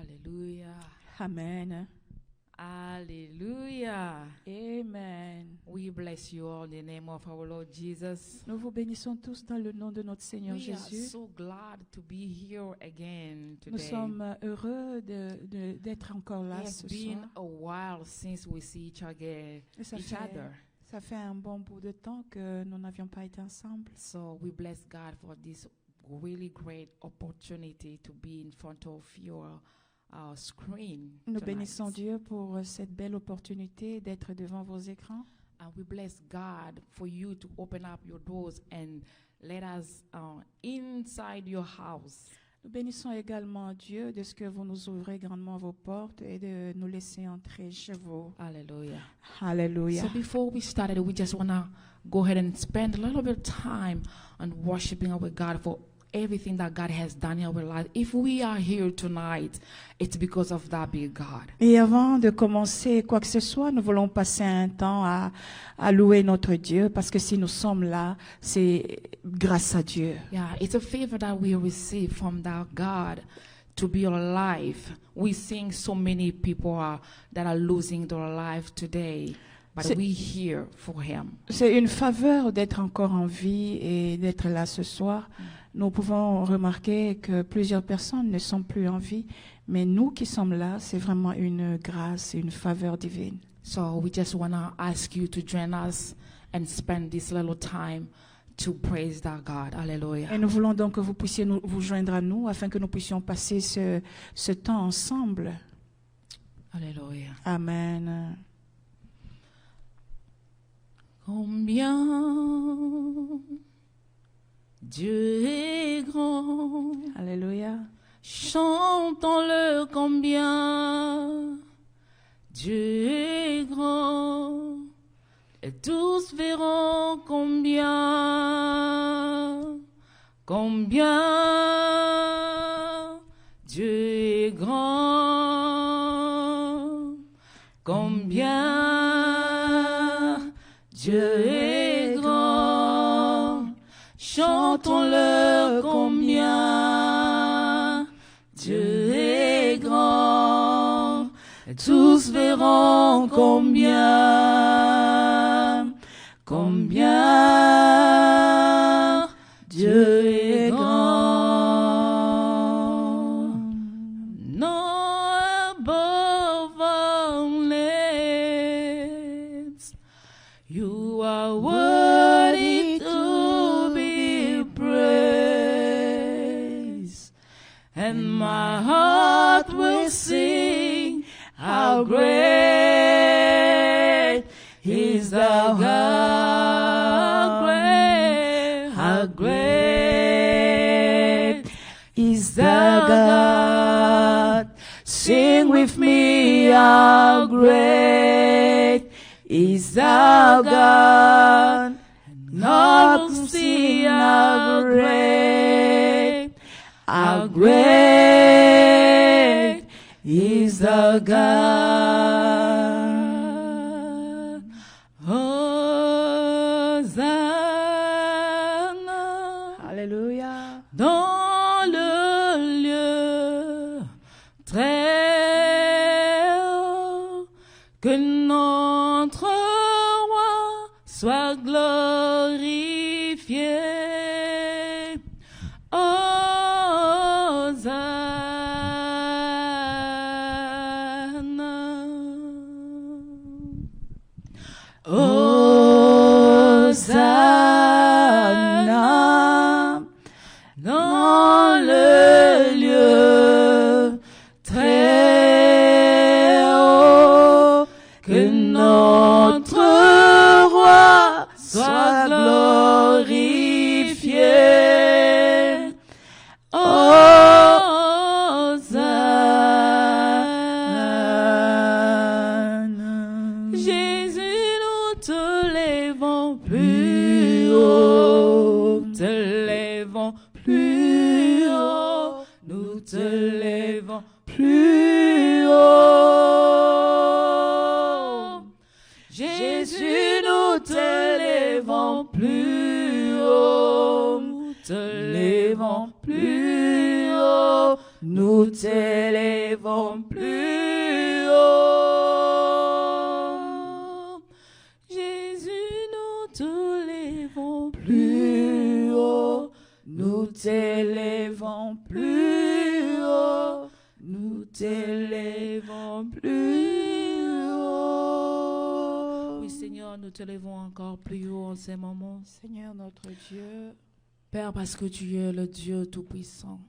Hallelujah. Amen. Hallelujah. Amen. We bless you all in the name of our Lord Jesus. Nous vous bénissons tous dans le nom de notre Seigneur We are Jésus. so glad to be here again Nous today. sommes heureux d'être encore là It's ce been soir. a while since we see each other. Et ça fait un bon bout de temps que nous n'avions pas été ensemble. So we bless God for this really great opportunity to be in front of your screen Nous tonight. bénissons Dieu pour cette belle opportunité d'être devant vos écrans. And we bless God for you to open up your doors and let us inside your house. Nous bénissons également Dieu de ce que vous nous ouvrez grandement vos portes et de nous laisser entrer chez vous. Hallelujah. Alléluia. So before we started, we just want to go ahead and spend a little bit of time on worshiping our God for everything that God has done in our life. If we are here tonight, it's because of that big God. Et avant de commencer quoi que ce soit, nous voulons passer un temps à louer notre Dieu parce que si nous sommes là, c'est grâce à Dieu. Yeah, it's a favor that we receive from that God to be alive. We sing so many people that are losing their life today, but C'est- we here for Him. C'est une faveur d'être encore en vie et d'être là ce soir. Nous pouvons remarquer que plusieurs personnes ne sont plus en vie, mais nous qui sommes là, c'est vraiment une grâce et une faveur divine. So we just want to ask you to join us and spend this little time to praise that God. Hallelujah. Et nous voulons donc que vous puissiez vous joindre à nous afin que nous puissions passer ce temps ensemble. Alléluia. Amen. Combien Dieu est grand, Alléluia. chantons-le combien Dieu est grand, et tous verront combien Dieu est grand, combien Dieu est grand, chantons-le combien Dieu est grand, et tous verront combien Dieu est grand. No above all names, you are worthy to be praised, and my heart will sing how great is our God, how great is our God. Sing with me, how great is our God. And all will see how great is our God. Hosanna Alléluia. dans le lieu très haut, que notre roi soit glorifié. Hosanna dans le lieu très haut, que notre roi soit glorifié. Hosanna. Jésus, nous te lèvons plus haut, te lèvons plus haut, nous te lèvons plus haut. Jésus, nous te lèvons plus haut, nous te lèvons plus haut, nous t'élèvons plus haut. Jésus, nous t'élèvons Plus haut, nous t'élèvons plus haut, nous t'élèvons plus haut. Oui, Seigneur, nous t'élèvons encore plus haut en ces moments. Seigneur notre Dieu, Père, parce que tu es le Dieu Tout-Puissant,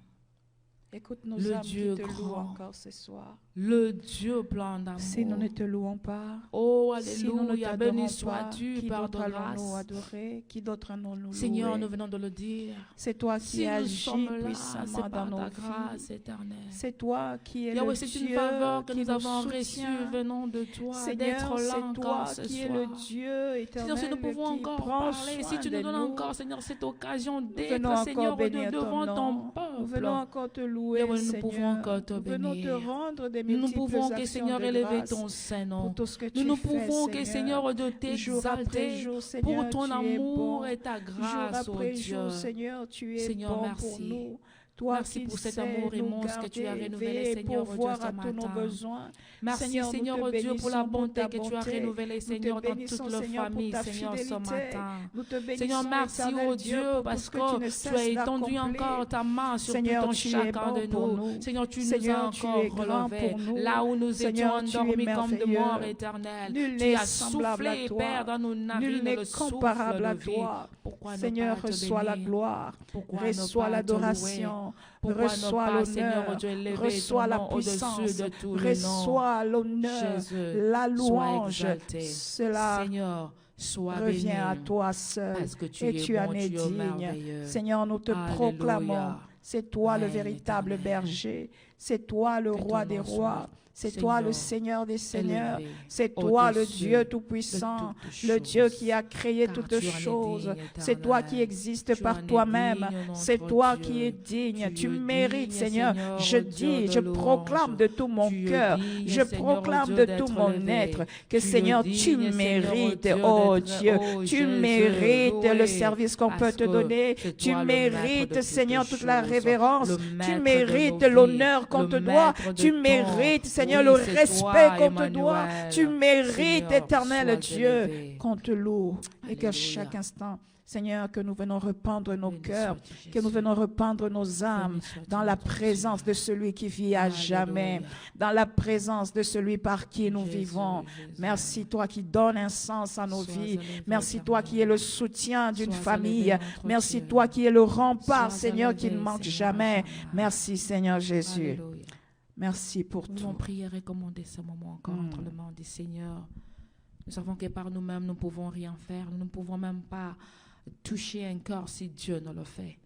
écoute nos Le âmes Dieu qui te louent grand. encore ce soir. le Dieu plein Si nous ne d'amour. te louons pas, Oh, si nous ne alléluia, t'adorons béni pas, sois-tu, qui Père de d'autre allons-nous grâce. adorer? Qui d'autre allons-nous Seigneur, louer? nous venons de le dire. C'est toi qui Si nous agis sommes là, c'est puissamment dans par nos ta vies. grâce éternelle. C'est toi qui es Yahweh, le c'est Dieu une faveur que qui nous nous avons reçue soutient. venant de toi, Seigneur, d'être là c'est toi encore ce qui es soir. le Dieu éternel Seigneur, si nous pouvons qui encore prend parler, soin si tu de nous donnes nous. encore, Seigneur, cette occasion Nous venons d'être, encore Seigneur, bénir devant ton ton nom. Nous peuple. venons encore te louer, Yahweh, nous Seigneur. pouvons encore te Nous venons te bénir. rendre des Nous ne multiples pouvons que, actions Seigneur, de élever grâce ton Saint-Nom. pour tout ce que Nous tu ne fais, pouvons que, Seigneur, de Jour après t'exalter jour, Seigneur, pour ton tu es amour bon. et ta Jour grâce, oh après Dieu. jour, Seigneur, tu es Seigneur, bon merci. pour nous. Toi Merci qui pour cet sais amour nous immense que tu as garder, renouvelé, veiller Seigneur, pour oh voir Dieu, à ce tous nos matin. besoins. Merci, Seigneur, Seigneur, nous te oh Dieu, pour la bénissons pour bonté ta que tu as bonté. renouvelée, Nous te Seigneur, dans bénissons, toute la Seigneur, pour famille, ta Seigneur, ce fidélité. matin. Nous te bénissons, Seigneur, merci, éternel oh Dieu, Dieu, pour parce tout ce que tu que ne tu cesses as étendu d'accomplir. encore ta main sur Seigneur, tout un tu es chacun bon de pour nous. nous. Seigneur, tu nous Seigneur, as tu encore es grand relevés. pour nous. Là où nous Seigneur, étions tu es endormis comme de merveilleux. mort éternelle, Nul tu n'est as semblable à soufflé, toi. Père, dans nos Nul narines n'est le souffle comparable de à vie. toi. Pourquoi Seigneur, ne pas te reçois la bénir? gloire, Pourquoi ne reçois pas te l'adoration, Pourquoi ne reçois pas, Seigneur, l'honneur, Dieu, élever reçois ton la nom au-dessus puissance, de tous les noms. reçois l'honneur, Jésus, la sois louange. exalté. Cela Seigneur, sois revient béni. à toi seul Parce que tu et es tu bon, en es tu es digne. merveilleux. Seigneur, nous te Alléluia. proclamons, c'est toi le Règne véritable éternel. berger, c'est toi le Que ton roi des nom soit, rois, c'est toi le Seigneur, Seigneur des seigneurs, élevé c'est toi le au-dessus Dieu de tout-puissant, toutes le Dieu choses. qui a créé Car toutes tu en es choses. digne, C'est toi éternel. qui existes Tu en par es toi-même. digne, notre C'est toi Dieu. qui es digne. Tu Tu es mérites, digne, Seigneur. Seigneur, Je oh Dieu dis, de je louange. proclame de tout mon Tu es cœur, digne, je Seigneur, proclame oh Dieu, de d'être tout mon élevé. être que, Tu es Seigneur, tu digne, Seigneur, oh mérites, Dieu, oh d'être, Dieu, oh tu Jésus, mérites le loué, service qu'on peut parce te que donner. c'est Tu toi le maître de mérites, toutes Seigneur, toute la choses, révérence. le Tu maître de mérites nos vies, l'honneur qu'on le te doit. maître de Tu ton. mérites, Seigneur, Oui, le c'est respect toi, qu'on te doit. Emmanuel. Tu mérites, Seigneur, éternel sois Dieu, élevé. qu'on te loue et que Alléluia. chaque instant, Seigneur, que nous venons rependre nos Béni cœurs, sois-tu, que nous Jésus. venons rependre nos âmes Béni sois-tu, dans la notre présence Dieu. de celui qui vit à Alléluia. jamais, dans la présence de celui par qui nous Jésus, vivons. Jésus. Merci, toi qui donnes un sens à nos Sois vies. élevé, Merci, toi qui es le soutien d'une Sois famille. élevé, notre Merci, Dieu. toi qui es le rempart, Sois Seigneur, qui ne élevé, manque Seigneur, jamais. jamais. Merci, Seigneur Jésus. Alléluia. Merci pour Nous allons tout. prier et recommander ce moment encore entre les mains du Seigneur. Nous savons que par nous-mêmes, nous ne pouvons rien faire. Nous ne pouvons même pas toucher un cœur si Dieu ne le fait.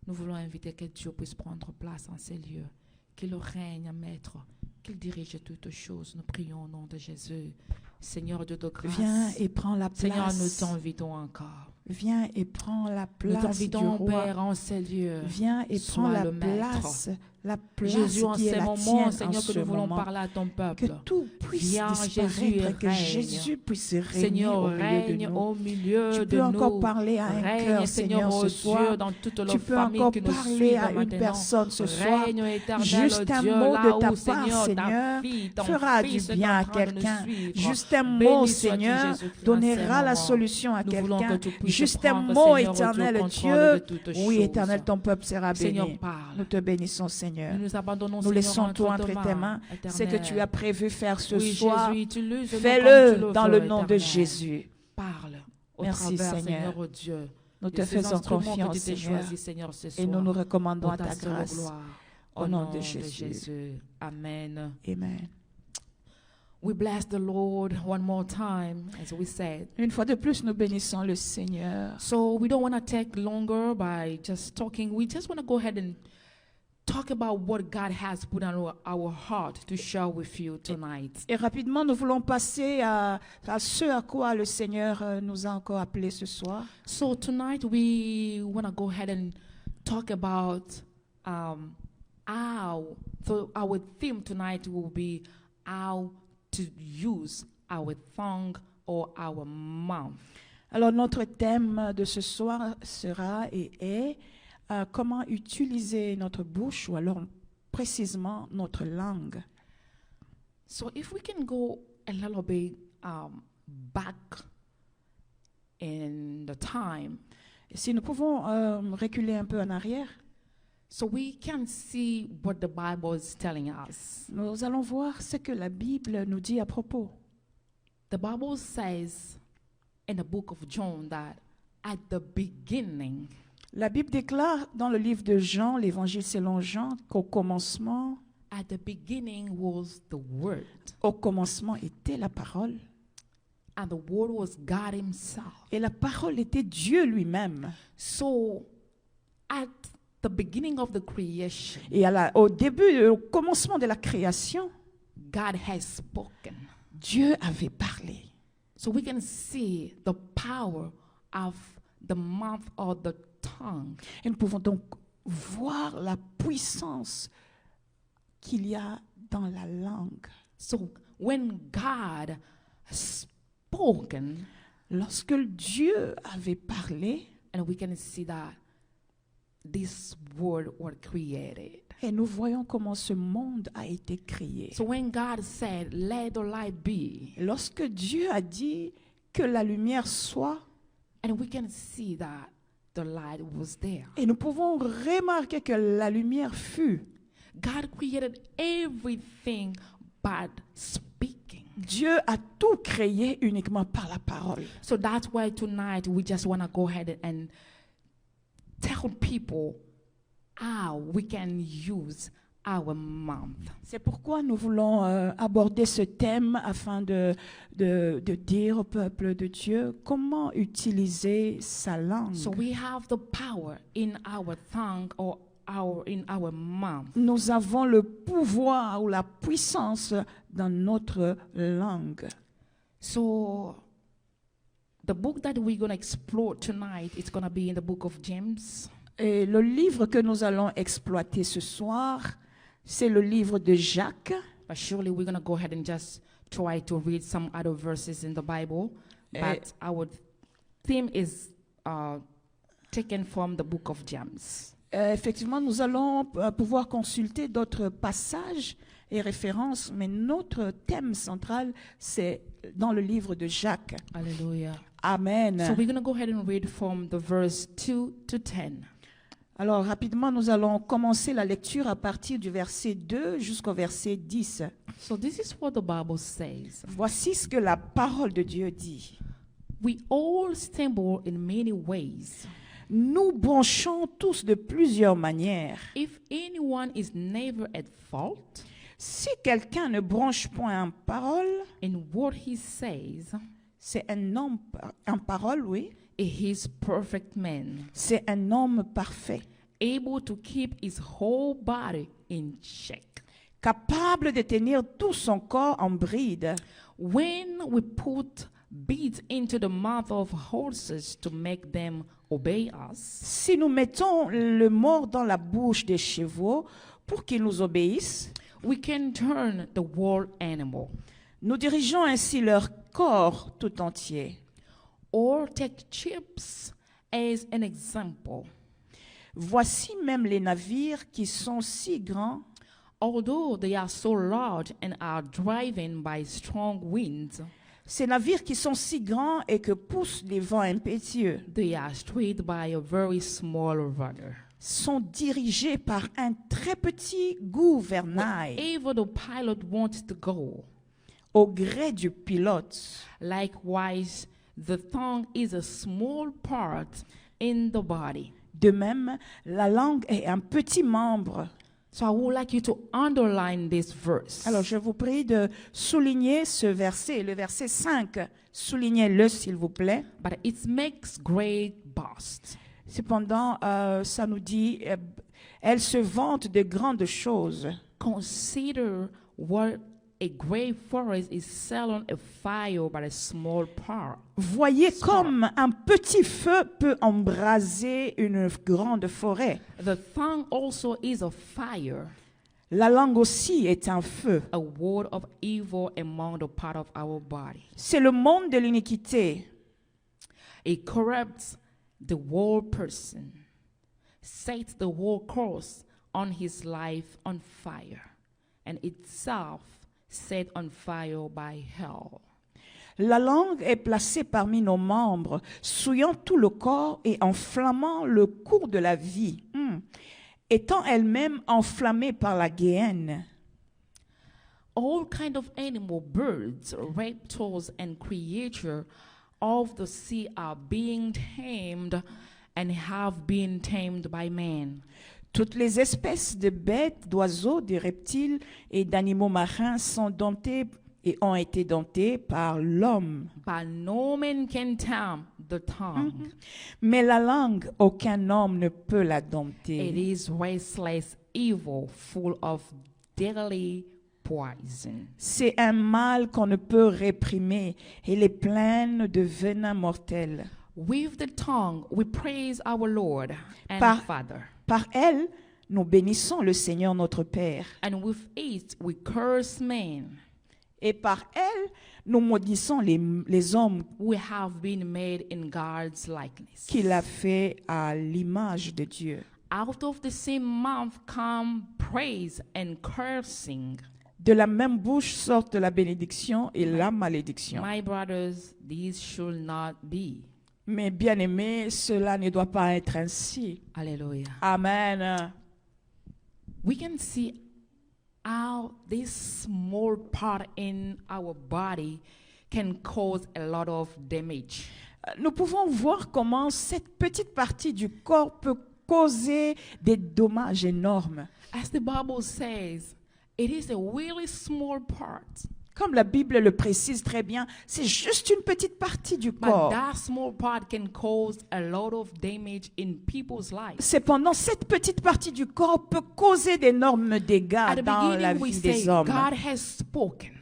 Nous voulons inviter que Dieu puisse prendre place en ces lieux, qu'il règne, Maître, qu'il dirige toutes choses. Nous prions au nom de Jésus. Seigneur Dieu de grâce, Viens et prends la Seigneur, nous place. t'invitons encore. Viens et prends la Nous place du t'invitons, roi. Père, en ces lieux. Viens et Sois prends la le maître. la place Jésus, en qui est ces la moments, tienne en Seigneur, que ce nous voulons moment. parler à ton Que peuple. tout puisse Viens, disparaître, Jésus, et que règne. Jésus puisse régner Seigneur, au milieu de règne nous. au milieu Tu de peux nous. encore parler à un Règne, cœur, Seigneur, Seigneur, oh ce soir. Dieu, dans toute Tu leur peux famille encore qui nous parler suivent à une maintenant. personne ce soir. Règne éternel, Juste oh un Dieu, mot là de ta où, part, Seigneur, Seigneur, ta fille, ton fera fils du est bien en à train de nous quelqu'un. suivre. Juste un Béni mot, sois-tu, Seigneur, Jésus-Christ, en donnera ces la moments. solution à Nous voulons quelqu'un. que tu puisses Juste un prendre, mot, Seigneur, éternel au Dieu. contrôle de toutes Oui, choses. éternel, ton peuple sera béni. Seigneur, parle. Nous te bénissons, Seigneur. Nous nous abandonnons, Nous Seigneur, laissons tout entre entre tes mains. C'est que tu as prévu faire ce oui, soir. Jésus, utilise-nous comme tu Fais-le dans veux, le nom de éternel. Jésus. Parle au Merci, travers, Seigneur. Seigneur, oh Dieu. Nous de te ces faisons instruments que confiance, tu t'es Seigneur. choisis, Seigneur, ce Et soir, nous nous recommandons pour à ta seule grâce. gloire. Au nom de Jésus. Amen. Amen. We bless the Lord one more time, as we said. Une fois de plus, nous bénissons le Seigneur. So we don't want to take longer by just talking. We just want to go ahead and talk about what God has put on our heart to share with you tonight. Et rapidement, nous voulons passer à ce à quoi le Seigneur nous a encore appelés ce soir. So tonight we want to go ahead and talk about how. So our theme tonight will be how to use our tongue or our mouth. Alors, notre thème de ce soir sera et est comment utiliser notre bouche ou alors précisément notre langue. So if we can go a little bit back in the time, Et si nous pouvons reculer un peu en arrière, so we can see what the Bible is telling us. nous allons voir ce que la Bible nous dit à propos. The Bible says in the book of John that at the beginning, La Bible déclare dans le livre de Jean, l'évangile selon Jean, qu'au commencement was the Word, était la parole. and the Word was God Himself. Et la parole était Dieu lui-même. So at the beginning of the creation, Et au commencement de la création, God has spoken. Dieu avait parlé. So we can see the power of the mouth or the tongue. Et nous pouvons donc voir la puissance qu'il y a dans la langue. So when God spoken, Lorsque Dieu avait parlé, and we can see that this world was created. et nous voyons comment ce monde a été créé. So when God said, "Let the light be," Lorsque Dieu a dit que la lumière soit, and we can see that the light was there. et nous pouvons remarquer que la lumière fut, God created everything by speaking. Dieu a tout créé uniquement par la parole. So that's why tonight we just want to go ahead and tell people how we can use our mouth. C'est pourquoi nous voulons aborder ce thème afin de dire au peuple de Dieu comment utiliser sa langue. So we have the power in our tongue or in our mouth. Nous avons le pouvoir ou la puissance dans notre langue. So the book that we're going to explore tonight is going to be in the book of James. Et le livre que nous allons exploiter ce soir, c'est le livre de Jacques. But surely we're going to go ahead and just try to read some other verses in the Bible. But our theme is taken from the book of James. Effectivement, nous allons pouvoir consulter d'autres passages et références, mais notre thème central, c'est dans le livre de Jacques. Hallelujah. Amen. So we're going to go ahead and read from the verse 2 to 10. Alors, rapidement, nous allons commencer la lecture à partir du verset 2 jusqu'au verset 10. So this is what the Bible says. Voici ce que la parole de Dieu dit. We all stumble in many ways. Nous bronchons tous de plusieurs manières. If anyone is never at fault Si quelqu'un ne bronche point en parole, in what he says, c'est un homme en parole, oui. he is perfect man, C'est un homme parfait, able to keep his whole body in check. capable de tenir tout son corps en bride. When we put beads into the mouth of horses to make them obey us, Si nous mettons le mort dans la bouche des chevaux pour qu'ils nous obéissent, we can turn the wild animal. nous dirigeons ainsi leur corps tout entier. Or take ships as an example. Voici même les navires qui sont si grands, Although they are so large and are driven by strong winds, ces navires qui sont si grands et que poussent les vents impétueux, they are steered by a very small rudder. sont dirigés par un très petit gouvernail Wherever the pilot wants to go. au gré du pilote. Likewise, the tongue is a small part in the body. De même, la langue est un petit membre. So I would like you to underline this verse. Alors, je vous prie de souligner ce verset, le verset 5. Soulignez-le, s'il vous plaît. But it makes great boast. Cependant, ça nous dit, elle se vante de grandes choses. Consider what a great forest is set on a fire by a small part. Voyez comme un petit feu peut embraser une grande forêt. The tongue also is a fire, La langue aussi est un feu. a word of evil among the part of our body. C'est le monde de l'iniquité. It corrupts the whole person, sets the whole course on his life on fire, and itself set on fire by hell. La langue est placée parmi nos membres, souillant tout le corps et enflammant le cours de la vie, étant elle-même enflammée par la géhenne. All kind of animal, birds, reptiles, and creatures of the sea are being tamed and have been tamed by man. Toutes les espèces de bêtes, d'oiseaux, de reptiles et d'animaux marins sont domptées et ont été domptées par l'homme. But no man can tame the tongue. Mais la langue, aucun homme ne peut la It dompter. is restless evil, full of deadly poison. C'est un mal qu'on ne peut réprimer. Elle est pleine de venin mortel. With the tongue we praise our Lord and Par- Father, Par elle, nous bénissons le Seigneur notre Père. and with it we curse men. Et par elle, nous maudissons les hommes We have been made in God's likeness. qu'il a fait à l'image de Dieu. Out of the same mouth come praise and cursing. De la même bouche sortent la bénédiction et la malédiction. My brothers, this should not be. Mais bien aimé, cela ne doit pas être ainsi. Hallelujah. Amen. We can see how this small part in our body can cause a lot of damage. Nous pouvons voir comment cette petite partie du corps peut causer des dommages énormes. As the Bible says, it is a really small part. Comme la Bible le précise très bien, c'est juste une petite partie du But corps. that small part can cause a lot of damage in people's lives. Cependant, cette petite partie du corps peut causer d'énormes At dégâts the dans la beginning, we vie say des hommes. God has spoken.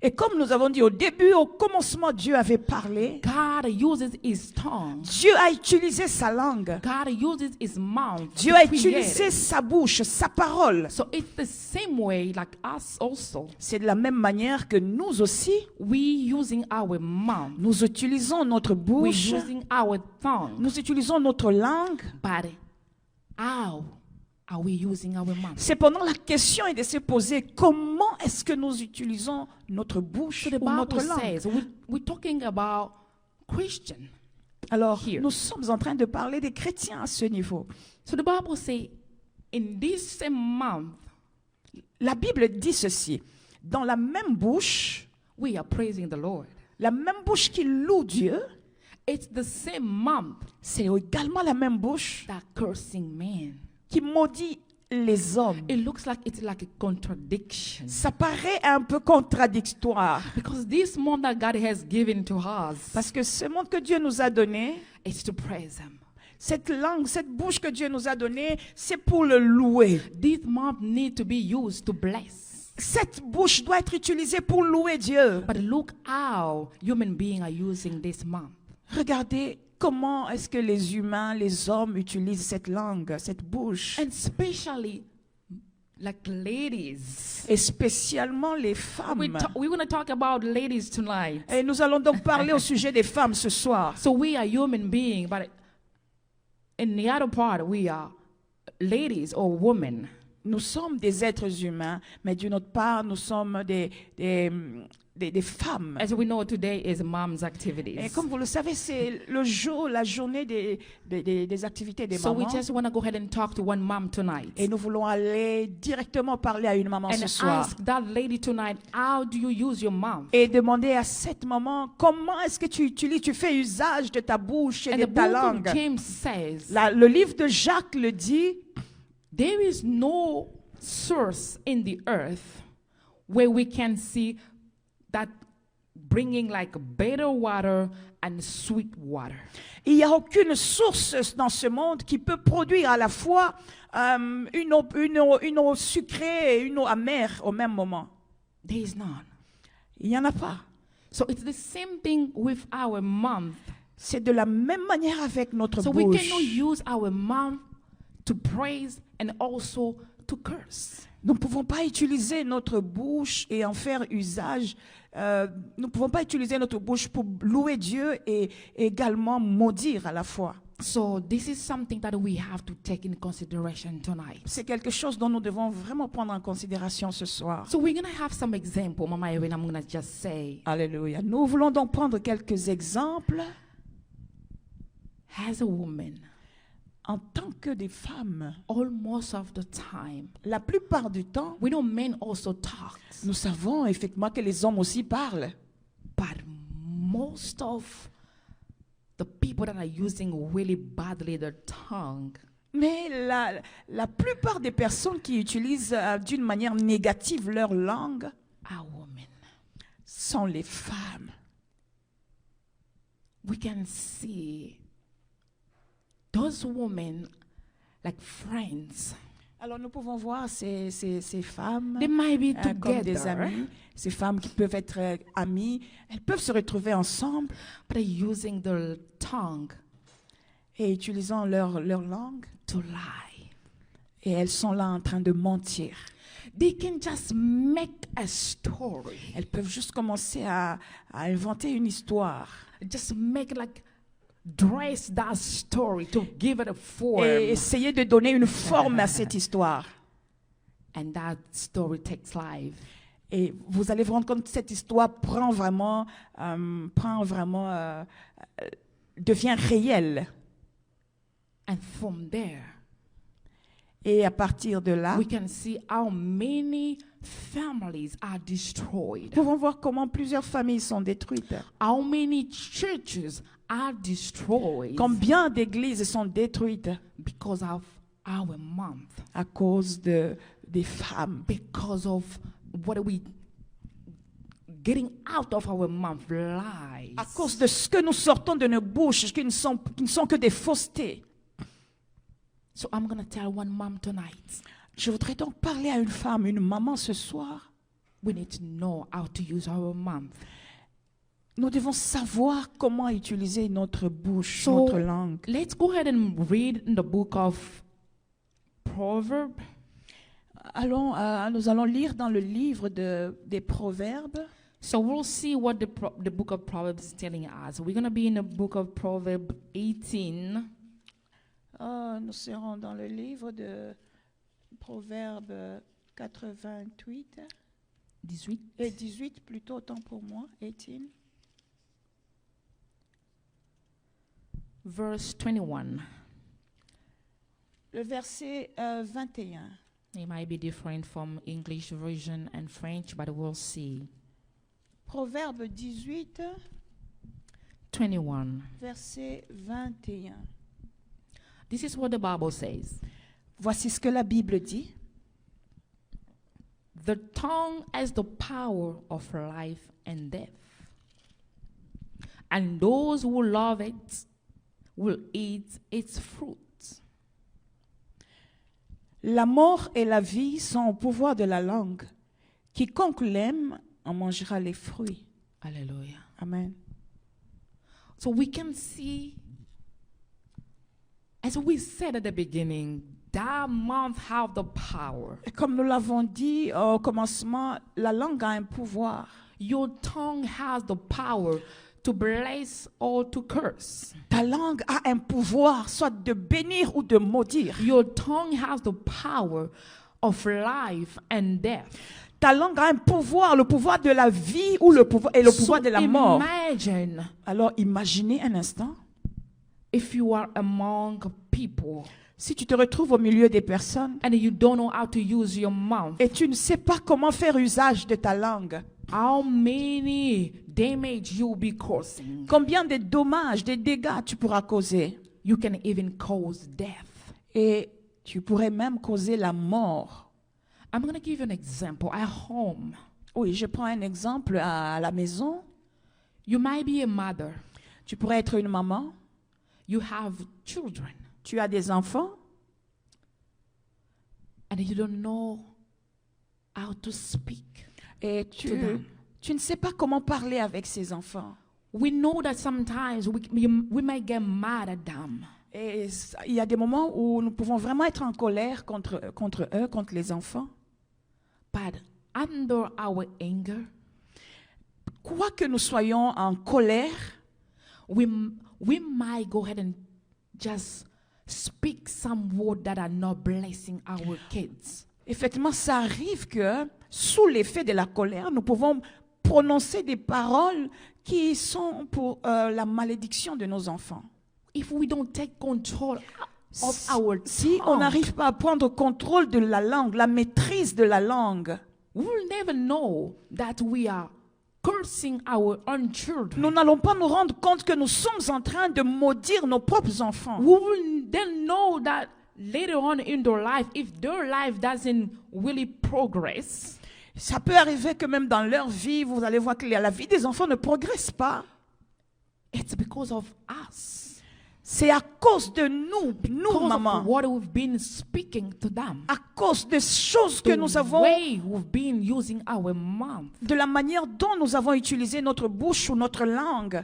Et comme nous avons dit au début, au commencement, Dieu avait parlé. God uses his tongue. Dieu a utilisé sa langue. God uses his mouth. Dieu to a create utilisé it. sa bouche, sa parole. So it's the same way like us also. C'est de la même manière que nous aussi, We using our mouth. nous utilisons notre We bouche, using our tongue. nous utilisons notre langue. But how are we using our mouth? Cependant, la question est de se poser comment est-ce que nous utilisons notre bouche So the ou notre Bible langue. says we're talking about Christian. Alors, Here. nous sommes en train de parler des chrétiens à ce niveau. So the Bible says in this same month La Bible dit ceci. Dans la même bouche, we are praising the Lord. la même bouche qui loue Dieu, It's the same month c'est également la même bouche that cursing men. qui maudit les hommes. It looks like it's like a contradiction. Ça paraît un peu contradictoire. Because this month that God has given to us Parce que ce monde que Dieu nous a donné, is to praise Him. cette langue, cette bouche que Dieu nous a donnée, c'est pour le louer. This month need to be used to bless. Cette bouche doit être utilisée pour louer Dieu. But look how human beings are using this month. Regardez comment est-ce que les humains, les hommes utilisent cette langue, cette bouche. And especially like ladies. Et spécialement les femmes. We're going to talk about ladies tonight. Et nous allons donc parler au sujet des femmes ce soir. So we are human beings, but in the other part, we are ladies or women. Nous sommes des êtres humains, mais d'une autre part, nous sommes des femmes. As we know, today is mom's Et activities. comme vous le savez, c'est le jour, la journée des activités des So we mamans. just want to go ahead and talk to one mom tonight. Et nous voulons aller directement parler à une maman ce And soir. ask that lady tonight, how do you use your mouth? Et demander à cette maman, comment est-ce que tu fais usage de ta bouche et And de the ta book of langue. James says, Le livre de Jacques le dit, there is no source in the earth where we can see that bringing like better water and sweet water. il n'y a aucune source dans ce monde qui peut produire à la fois une eau sucrée et une eau amère au même moment. There is none. Il n'y en a pas. So it's the same thing with our mouth. C'est de la même manière avec notre So we bouche. cannot use our mouth to praise and also to curse. Nous ne pouvons pas utiliser notre bouche et en faire usage. Nous ne pouvons pas utiliser notre bouche pour louer Dieu et également maudire à la fois. So this is something that we have to take in consideration tonight. C'est quelque chose dont nous devons vraiment prendre en considération ce soir. So we're going to have some example, Mama Erin, I'm going to just say. Alléluia. Nous voulons donc prendre quelques exemples. As a woman, En tant que des femmes, almost of the time, la plupart du temps, we know men also talk, nous savons effectivement que les hommes aussi parlent. but most of the people that are using really badly their tongue Mais la plupart des personnes qui utilisent d'une manière négative leur langue are women. sont les femmes. We can see those women like friends. Alors nous pouvons voir ces femmes They might be comme des together, amies, ces femmes qui peuvent être amies, elles peuvent se retrouver ensemble but they're using their tongue et utilisant leur langue to lie. et elles sont là en train de mentir. They can just make a story, Elles peuvent juste commencer à inventer une histoire just make like dress that story to give it a form, et essayer de donner une forme à cette histoire. and that story takes life. Et vous allez vous rendre compte que cette histoire devient réelle. And from there, Et à partir de là, we can see how many families are destroyed, nous pouvons voir comment plusieurs familles sont détruites. how many churches are destroyed Combien d'églises sont détruites because of our month, à cause des femmes, because of what are we getting out of our month, lies. à cause de ce que nous sortons de nos bouches, qui ne sont que des faussetés. So I'm going to tell one mom tonight, Je voudrais donc parler à une femme, une maman ce soir. we need to know how to use our month. Nous devons savoir comment utiliser notre bouche, So notre langue. let's go ahead and read in the book of Proverbs. Nous allons lire dans le livre des Proverbes. So we'll see what the book of Proverbs is telling us. We're going to be in the book of Proverbs 18. Nous serons dans le livre de Proverbes 88 18. et 18 plutôt, autant pour moi, 18. Verse 21. Le verset 21. It might be different from English version and French, but we'll see. Proverbe 18, 21. verset 21. This is what the Bible says. Voici ce que la Bible dit. The tongue has the power of life and death. And those who love it will eat its fruit. La mort et la vie sont au pouvoir de la langue. Quiconque l'aime en mangera les fruits. Hallelujah. Amen. So we can see, as we said at the beginning, that mouth have the power. Et comme nous l'avons dit au commencement, la langue a un pouvoir. Your tongue has the power to bless or to curse. Ta langue a un pouvoir, soit de bénir ou de maudire. Your tongue has the power of life and death. Ta langue a un pouvoir, le pouvoir de la vie ou le pouvoir de la mort. Imagine Alors imaginez un instant, if you are among people si tu te retrouves au milieu des personnes and you don't know how to use your mouth. et tu ne sais pas comment faire usage de ta langue. How many damage you will be causing? Combien de dommages, de dégâts tu pourras causer. You can even cause death. Et tu pourrais même causer la mort. I'm going to give you an example. At home, Oui, je prends un exemple à la maison. you might be a mother. Tu pourrais être une maman. You have children Tu as des enfants and you don't know how to speak. et To them. tu ne sais pas comment parler avec ces enfants. We know that sometimes we might get mad at them. Et il y a des moments où nous pouvons vraiment être en colère contre eux, contre les enfants. But under our anger, Quoi que nous soyons en colère, we might go ahead and just speak some words that are not blessing our kids. Effectivement, ça arrive que, sous l'effet de la colère, nous pouvons prononcer des paroles qui sont pour la malédiction de nos enfants. If we don't take control of our Si on tongue, n'arrive pas à prendre contrôle de la langue, la maîtrise de la langue, we will never know that we are cursing our own children. nous n'allons pas nous rendre compte que nous sommes en train de maudire nos propres enfants. We will then know that later on in their life, if their life doesn't really progress, Ça peut arriver que même dans leur vie, vous allez voir que la vie des enfants ne progresse pas. it's because of us. C'est à cause de nous, Because maman, of what we've been speaking to them. à cause des choses que The nous avons, way we've been using our mouth. de la manière dont nous avons utilisé notre bouche ou notre langue.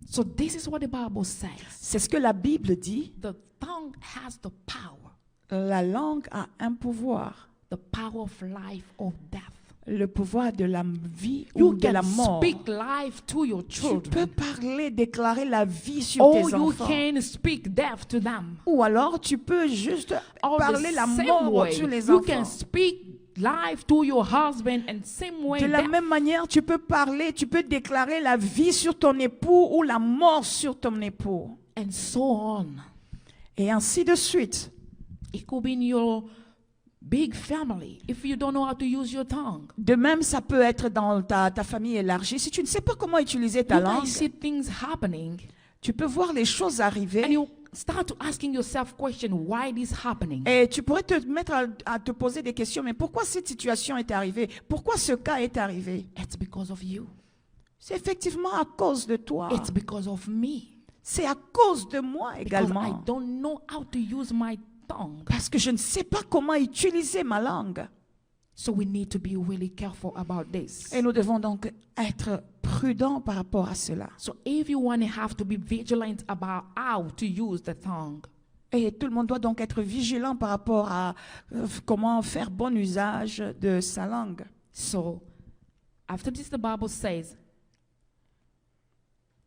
So this is what the Bible says. C'est ce que la Bible dit. The tongue has the power. La langue a un pouvoir, The power of life or death. le pouvoir de la vie You ou de la can mort. speak life to your Tu peux children. parler, déclarer la vie sur Or tes you enfants. can speak death to them. Ou alors tu peux juste Or parler the la same mort way, sur les you can enfants. speak life to your husband and same way De la death. même manière, tu peux parler, tu peux déclarer la vie sur ton époux ou la mort sur ton époux. And so on. Et ainsi de suite. It could be in your big family if you don't know how to use your tongue. De même, ça peut être dans ta famille élargie. Si tu ne sais pas comment utiliser ta You langue, can see things happening tu peux voir les choses and arriver you start to asking yourself question, why this happening? et tu pourrais te mettre à te poser des questions. Mais pourquoi cette situation est arrivée? Pourquoi ce cas est arrivé? It's because of you. C'est effectivement à cause de toi. It's because of me. C'est à cause de moi Because I également. don't know how to use my tongue. Parce que je ne sais pas comment utiliser ma langue. So we need to be really careful about this. Et nous devons donc être prudents par rapport à cela. So everyone have to be vigilant about how to use the tongue. Et tout le monde doit donc être vigilant par rapport à comment faire bon usage de sa langue. So after this, the Bible says,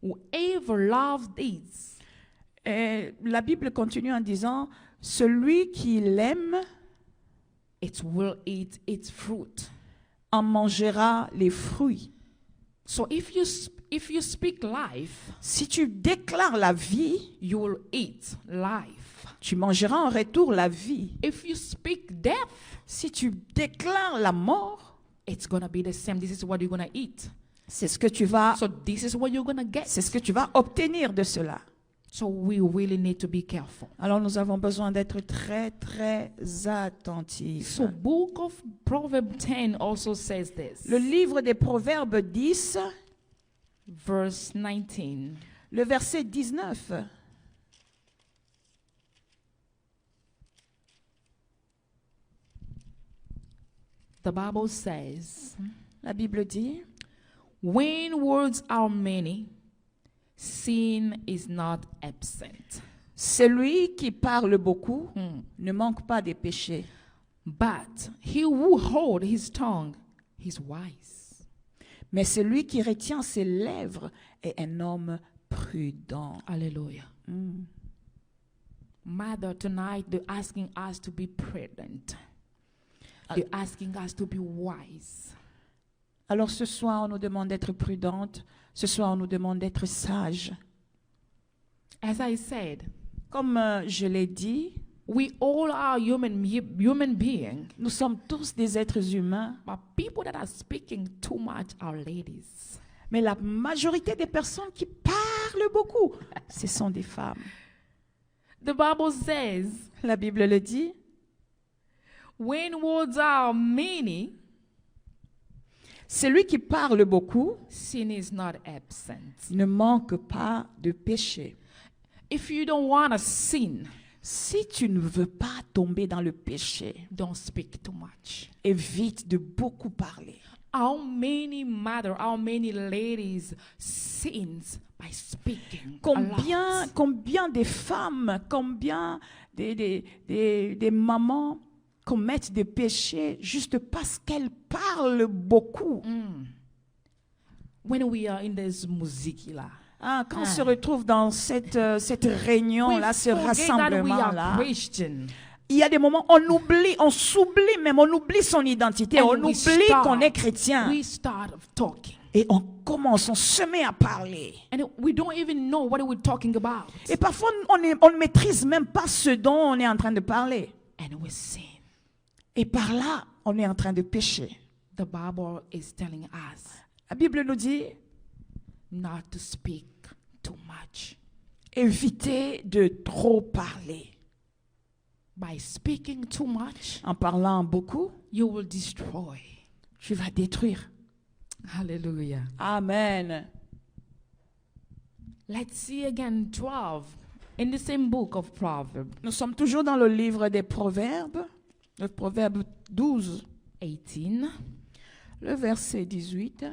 whoever loves this, Et la Bible continue en disant, celui qui l'aime it will eat its fruit. en mangera les fruits. So if you speak life, Si tu déclares la vie, you will eat life. tu mangeras en retour la vie. If you speak death, Si tu déclares la mort, it's gonna be the same. This is what you're gonna eat. c'est ce que tu vas, So this is what you're gonna get. c'est ce que tu vas obtenir de cela. So we really need to be careful. Alors nous avons besoin d'être très très attentifs. So book of Proverbs 10 also says this. Le livre des Proverbes 10, Verse 19. le verset 19. The Bible says, La Bible dit, when words are many, sin is not absent. celui qui parle beaucoup ne manque pas des péchés, But he who holds his tongue is wise. mais celui qui retient ses lèvres est un homme prudent. Hallelujah. Mother, tonight they're asking us to be prudent. They're asking us to be wise. Alors ce soir, on nous demande d'être prudente. Ce soir, on nous demande d'être sage. As I said, Comme je l'ai dit, we all are human beings, nous sommes tous des êtres humains, but people that are speaking too much are ladies. mais la majorité des personnes qui parlent beaucoup, ce sont des femmes. The Bible says, La Bible le dit. when words are many, Celui qui parle beaucoup sin is not absent. ne manque pas de péché. If you don't want to sin, Si tu ne veux pas tomber dans le péché, don't speak too much. évite de beaucoup parler. How many ladies sins by speaking? a lot? Combien de femmes, combien des mamans commettent des péchés juste parce qu'elles parlent beaucoup. When we are in this music là, Quand on se retrouve dans cette réunion-là, we ce forget that we rassemblement-là, are Christian. il y a des moments où on s'oublie même, on oublie son identité, And on we oublie start- qu'on est chrétien. We start talking. Et on se met à parler. And we don't even know what we're talking about. Et parfois, on ne maîtrise même pas ce dont on est en train de parler. And we sin. Et par là, on est en train de pécher. The Bible is telling us La Bible nous dit, not to speak too much. évitez de trop parler. By speaking too much, En parlant beaucoup, you will destroy. tu vas détruire. Hallelujah. Amen. Let's see again 12 in the same book of Proverbs. Nous sommes toujours dans le livre des Proverbes, le Proverbe 12, 18. le verset 18.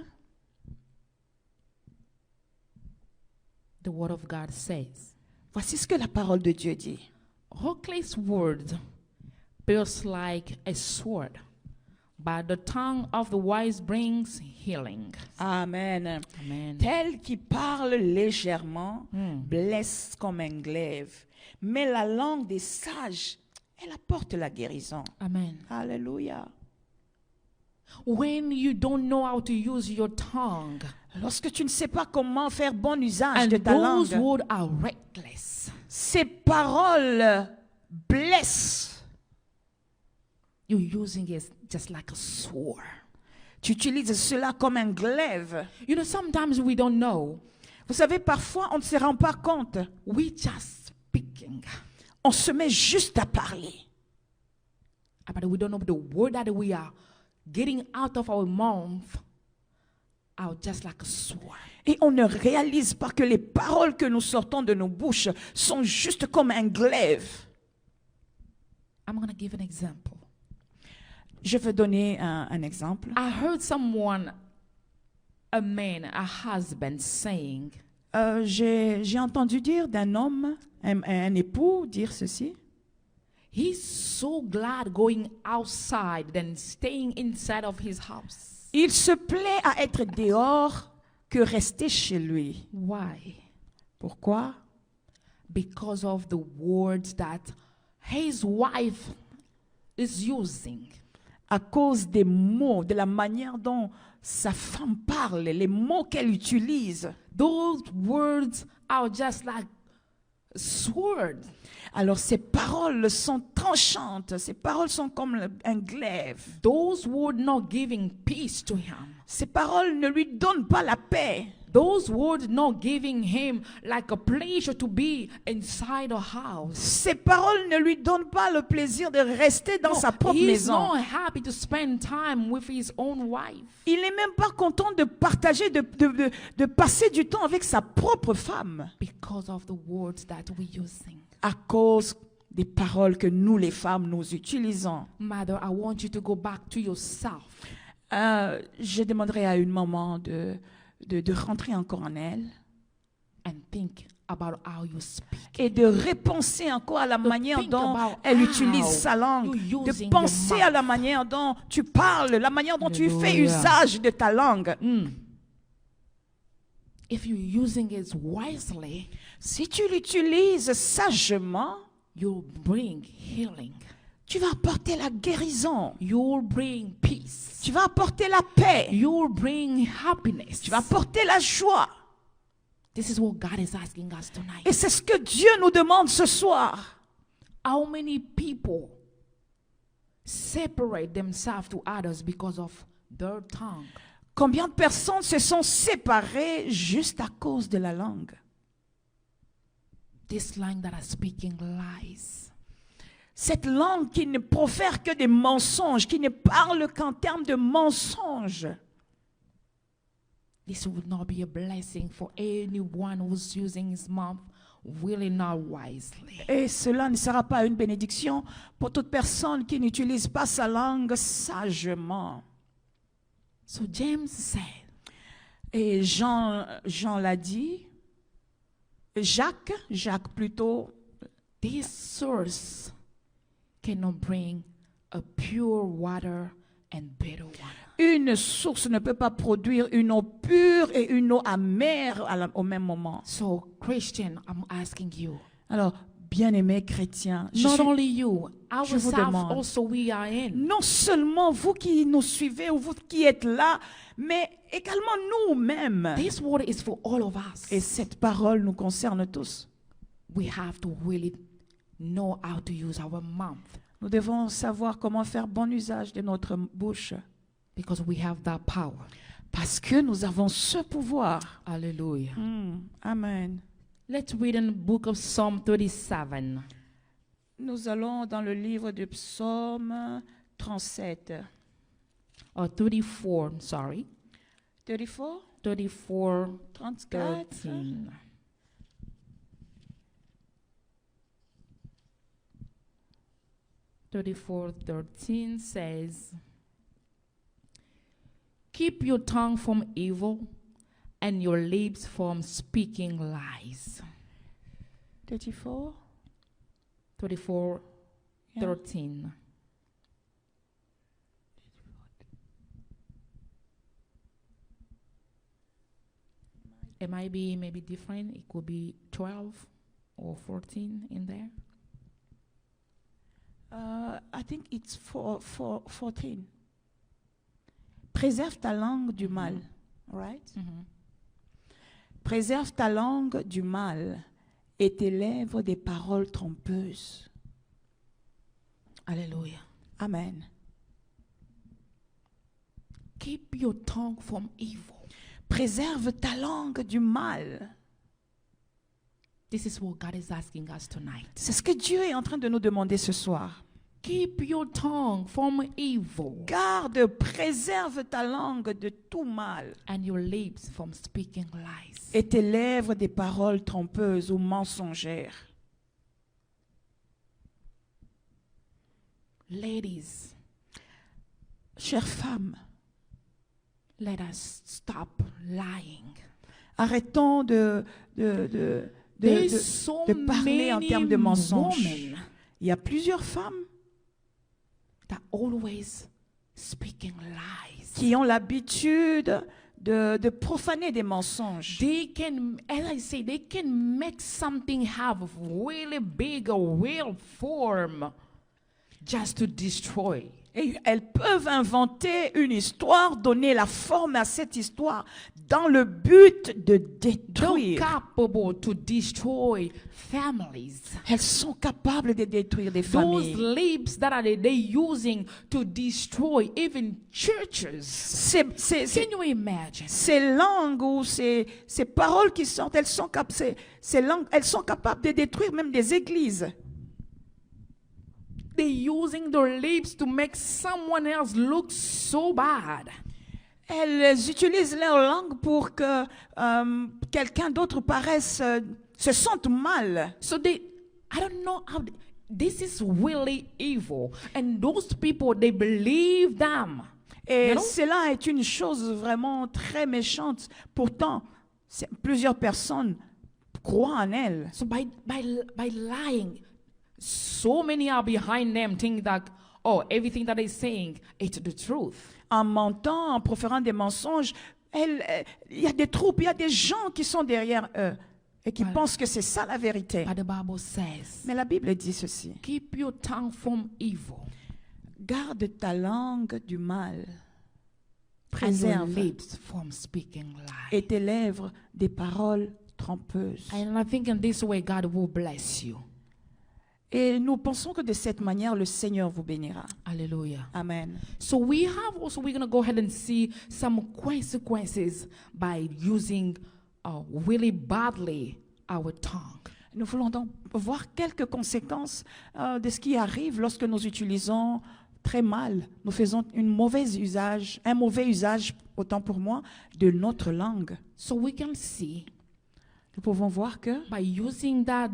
The word of God says, Voici ce que la parole de Dieu dit. Reckless words pierce like a sword, but the tongue of the wise brings healing. Amen. Amen. Tel qui parle légèrement blesse comme un glaive, mais la langue des sages, elle apporte la guérison. Amen. Alléluia. When you don't know how to use your tongue, Lorsque tu ne sais pas comment faire bon usage de and ta those langue, words are reckless, ces paroles blessent. you're using it just like a sword. Tu utilises cela comme un glaive. You know, sometimes we don't know. Vous savez, parfois, on ne se rend pas compte. We just speaking, On se met juste à parler. but we don't know the word that we are getting out of our mouth are just like a sword. Et on ne réalise pas que les paroles que nous sortons de nos bouches sont juste comme un glaive. I'm going to give an example. Je veux donner un exemple. I heard someone, a man, a husband saying, J'ai entendu dire d'un homme, un époux, dire ceci. he's so glad going outside than staying inside of his house. Il se plaît à être dehors que rester chez lui. Why? Pourquoi? Because of the words that his wife is using. À cause des mots, de la manière dont sa femme parle, les mots qu'elle utilise. Those words are just like sword. Alors ces paroles sont tranchantes, ces paroles sont comme un glaive. Those words not giving peace to him. Ces paroles ne lui donnent pas la paix. Those words not giving him like a pleasure to be inside a house. Ces paroles ne lui donnent pas le plaisir de rester dans sa propre He's maison. not happy to spend time with his own wife. Il n'est même pas content de partager, de passer du temps avec sa propre femme. Because of the words that we're using. À cause des paroles que nous, les femmes, nous utilisons. Mother, I want you to go back to yourself. Je demanderai à une maman de rentrer encore en elle And think about how you speak. et de repenser encore à la manière think dont about elle how utilise sa langue, you're de using penser your à la manière dont tu parles, la manière dont tu fais Hallelujah. usage de ta langue. If you're using it wisely, Si tu l'utilises sagement, you'll bring healing. tu vas apporter la guérison, You'll bring peace. tu vas apporter la paix, You'll bring happiness. tu vas apporter la joie. This is what God is asking us tonight. Et c'est ce que Dieu nous demande ce soir. How many people separate themselves to others because of their tongue? Combien de personnes se sont séparées juste à cause de la langue? This langue that are speaking lies. Cette langue qui ne profère que des mensonges, qui ne parle qu'en termes de mensonges. This would not be a blessing for anyone who's using his mouth really not wisely. Et cela ne sera pas une bénédiction pour toute personne qui n'utilise pas sa langue sagement. So James said, Et Jean l'a dit, Jacques plutôt, this source cannot bring a pure water and bitter water. Une source ne peut pas produire une eau pure et une eau amère au même moment. So, Christian, I'm asking you. Alors, bien-aimés chrétiens, Not only you, je vous ourselves demande. also we are in. Non seulement vous qui nous suivez ou vous qui êtes là, mais également nous-mêmes. This word is for all of us. Et cette parole nous concerne tous. We have to really know how to use our mouth Nous devons savoir comment faire bon usage de notre bouche. because we have that power. Parce que nous avons ce pouvoir. Hallelujah. Amen. Let's read in the book of Psalm 37. Nous allons dans le livre du psaume 37. Or 34, I'm sorry. 34? 34, 34? 13. (34:13) says, "Keep your tongue from evil and your lips from speaking lies." 34? 34:13. It might be maybe different. It could be 12 or 14 in there. I think it's 14. Préserve ta langue du mal. Right? Préserve ta langue du mal et tes lèvres des paroles trompeuses. Hallelujah. Amen. Keep your tongue from evil. Préserve ta langue du mal. This is what God is asking us tonight. C'est ce que Dieu est en train de nous demander ce soir. Keep your tongue from evil Garde, préserve ta langue de tout mal and your lips from speaking lies. et tes lèvres des paroles trompeuses ou mensongères. Ladies, Chères femmes, let us stop lying. arrêtons de There's so parler en many termes de mensonges. women Il y a plusieurs femmes that always speaking lies. qui ont l'habitude de profaner des mensonges. They can, as I say, they can make something have really big, a real form just to destroy. Et elles peuvent inventer une histoire, donner la forme à cette histoire dans le but de They're détruire. capable to destroy families. Elles sont capables de détruire des Those familles. lips that are they using to destroy even churches. Can you imagine? Ces langues ou ces paroles qui sortent, elles sont capables de détruire même des églises. They're using their lips to make someone else look so bad. Elles utilisent leur langue pour que quelqu'un d'autre se sente mal. So I don't know how, this is really evil. And those people, they believe them. Et You know? cela est une chose vraiment très méchante. Pourtant, plusieurs personnes croient en elle. So by lying, so many are behind them thinking that, oh, everything that they're saying, it's the truth. En mentant, en proférant des mensonges, il y a des troupes, il y a des gens qui sont derrière eux et qui pensent que c'est ça la vérité. But the Bible says, Mais la Bible dit ceci. keep your tongue from evil Garde ta langue du mal. and your Préserve lips from speaking lies. et tes lèvres des paroles trompeuses. And I think in this way, God will bless you. Et nous pensons que de cette manière, le Seigneur vous bénira. Hallelujah. Amen. So we're going to go ahead and see some consequences by using really badly our tongue. Nous voulons donc voir quelques conséquences de ce qui arrive lorsque nous utilisons très mal, nous faisons un mauvais usage, autant pour moi, de notre langue. So we can see Nous pouvons voir que by using that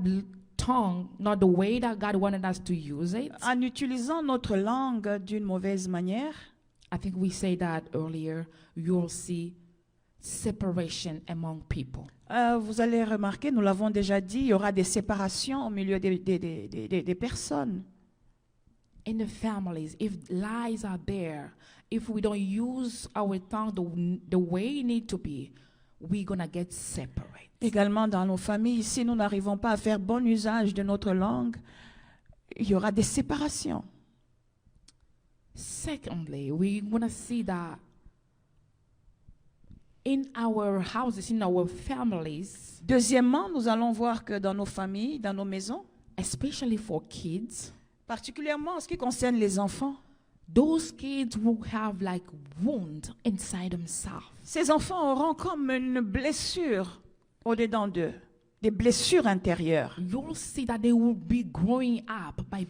tongue, not the way that God wanted us to use it. en utilisant notre langue d'une mauvaise manière, I think we say that earlier, you'll see separation among people. vous allez remarquer, nous l'avons déjà dit, il y aura des séparations au milieu des personnes. in the families, if lies are there, if we don't use our tongue the way it needs to be, we're going to get separate. Également dans nos familles, si nous n'arrivons pas à faire bon usage de notre langue, il y aura des séparations. Secondly, we're going to see that in our houses, in our families, Deuxièmement, nous allons voir que dans nos familles, dans nos maisons, especially for kids, particulièrement en ce qui concerne les enfants, those kids will have like wounds inside themselves. ces enfants auront comme une blessure au-dedans d'eux, des blessures intérieures. You'll see that they will be growing up by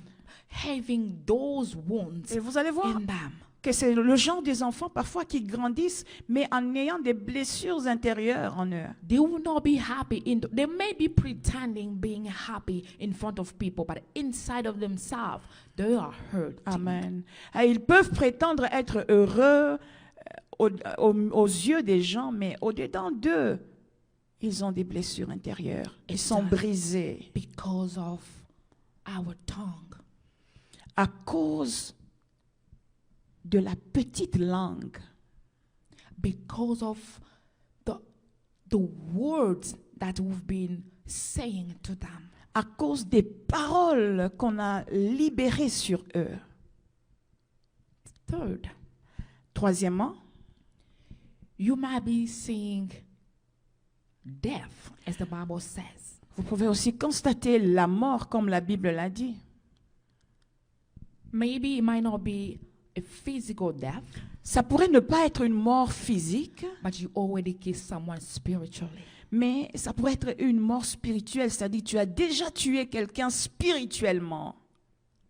having those wounds Et vous allez voir in them. que c'est le genre des enfants parfois qui grandissent, mais en ayant des blessures intérieures en eux. They will not be happy. They may be pretending being happy in front of people, but inside of themselves, they are hurt. Amen. Et ils peuvent prétendre être heureux aux yeux des gens, mais au-dedans d'eux, ils ont des blessures intérieures. Ils sont brisés Because of our tongue. à cause de la petite langue, Because of the words that we've been saying to them. à cause des paroles qu'on a libérées sur eux. Third, Troisièmement, you might be seeing death, as the Bible says. vous pouvez aussi constater la mort comme la Bible l'a dit. Maybe it might not be a physical death, Ça pourrait ne pas être une mort physique, but you already killed someone spiritually. mais ça pourrait être une mort spirituelle, c'est-à-dire que tu as déjà tué quelqu'un spirituellement.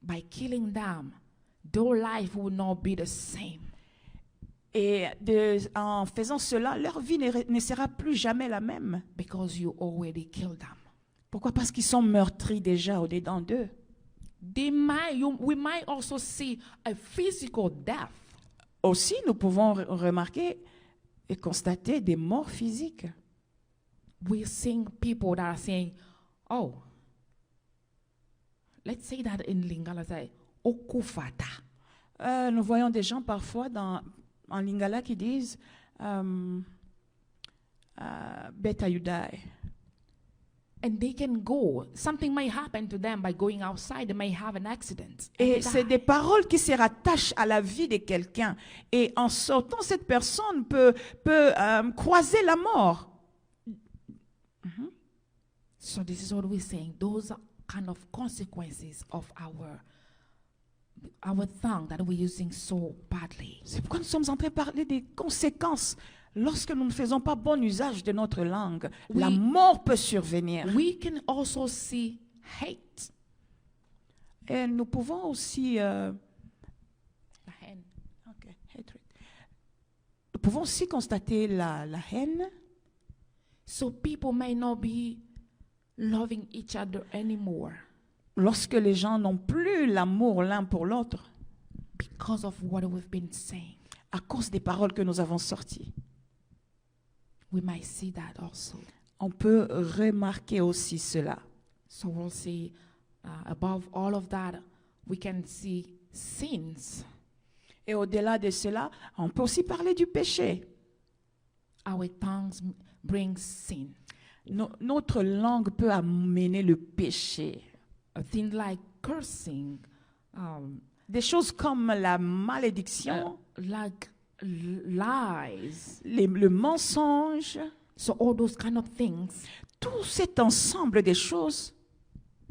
By killing them, their life will not be the same. Et en faisant cela, leur vie ne sera plus jamais la même. Because you already killed them. Pourquoi? Parce qu'ils sont meurtris déjà au-dedans d'eux. We might also see a physical death. Aussi, nous pouvons remarquer et constater des morts physiques. We're seeing people that are saying, oh, let's say that in Lingala, say, okufata. Nous voyons des gens parfois en Lingala qui disent Beta you die. And they can go. Something may happen to them by going outside. They may have an accident. Et c'est des paroles qui se rattachent à la vie de quelqu'un. Et en sortant, cette personne peut croiser la mort. So this is what we're saying. Those are kind of consequences of our tongue that we're using so badly. C'est pourquoi nous sommes en train de parler des conséquences. Lorsque nous ne faisons pas bon usage de notre langue, la mort peut survenir. We can also see hate. Et nous pouvons aussi Hatred. nous pouvons aussi constater la haine. So people may not be loving each other anymore Lorsque les gens n'ont plus l'amour l'un pour l'autre, because of what we've been saying. à cause des paroles que nous avons sorties. We might see that also. On peut remarquer aussi cela. So we'll see, above all of that, we can see sins. Et au-delà de cela, on peut aussi parler du péché. Our tongues bring sin. Notre langue peut amener le péché. A thing like cursing, Des choses comme la malédiction, like lies. le mensonge, So all those kind of things, tout cet ensemble de choses,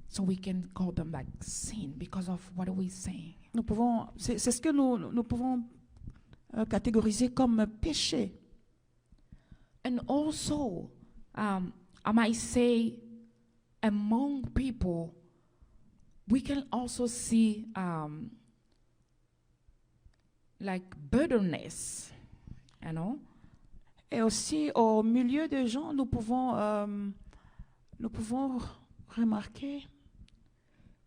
so we can call them like sin because of what we're saying. c'est ce que nous pouvons catégoriser comme péché. And also, I might say, among people, we can also see like bitterness, you know. Et aussi, au milieu des gens, nous pouvons remarquer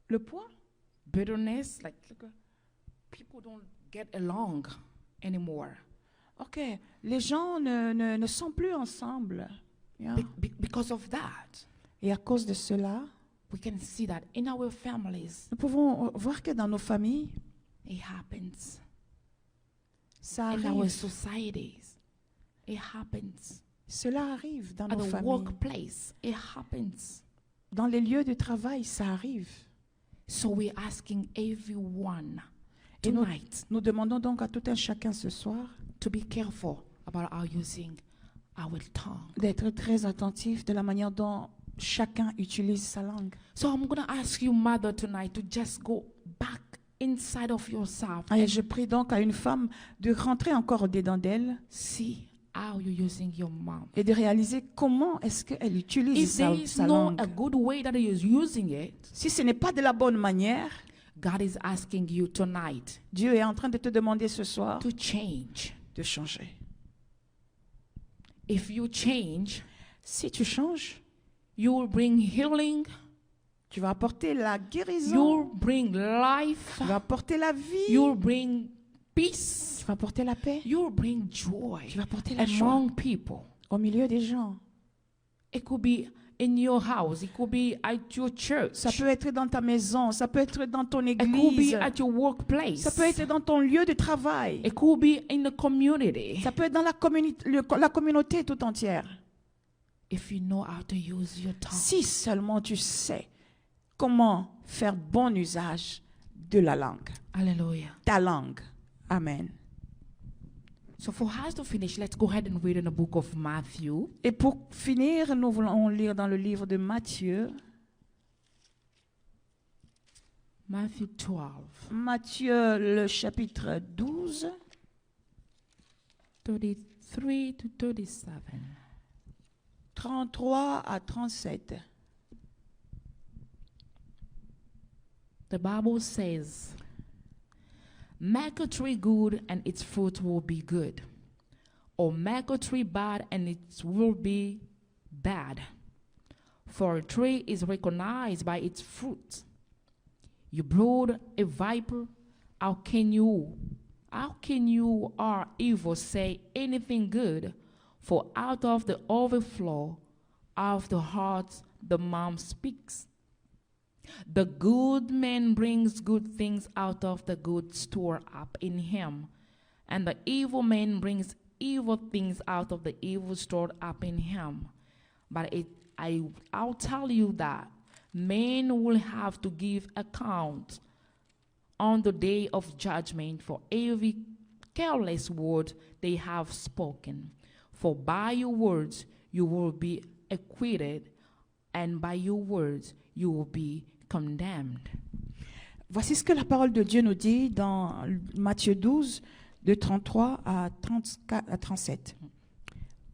le poids. Bitterness, like people don't get along anymore. Ok, les gens ne sont plus ensemble. Yeah. Because of that, Et à cause de cela, We can see that in our families, Nous pouvons voir que dans nos familles, it happens. ça In our arrive. societies, it happens. Cela arrive dans At nos the familles. workplace, it happens. Dans les lieux de travail, ça arrive. So we're asking everyone Et nous, tonight nous demandons donc à tout un chacun ce soir to be careful about our using our tongue. d'être très attentif de la manière dont chacun utilise sa langue. So I'm going to ask you, mother, tonight to just go back inside of yourself Et and je prie donc à une femme de rentrer encore au-dedans d'elle see how you're using your mouth. et de réaliser comment est-ce qu'elle utilise If there is sa no langue. a good way that he is using it, Si ce n'est pas de la bonne manière, God is asking you tonight Dieu est en train de te demander ce soir to change. de changer. If you change, Si tu changes, you will bring healing, tu vas apporter la guérison, you'll bring life, tu vas apporter la vie, you'll bring peace, tu vas apporter la paix, you'll bring joy tu vas apporter la joie among people. au milieu des gens. It could be in your house, it could be at your church, Ça peut être dans ta maison, ça peut être dans ton it could be église, at your workplace, ça peut être dans ton lieu de travail, it could be in the community. ça peut être dans la communauté tout entière. If you know how to use your tongue. Si seulement tu sais comment faire bon usage de la langue, Hallelujah. ta langue. Amen. So for us to finish, let's go ahead and read in the book of Matthew. Et pour finir, nous voulons lire dans le livre de Matthieu, Matthew 12. Matthieu le chapitre 12, 33 to 37. 33 à 37. The Bible says, make a tree good and its fruit will be good, or make a tree bad and it will be bad. For a tree is recognized by its fruit. You brood a viper, how can you are evil say anything good? For out of the overflow of the heart the mouth speaks. The good man brings good things out of the good store up in him, and the evil man brings evil things out of the evil stored up in him. But I'll tell you that men will have to give account on the day of judgment for every careless word they have spoken. For by your words you will be acquitted, and by your words you will be condemned. Voici ce que la parole de Dieu nous dit dans Matthieu 12, de 33 à 37.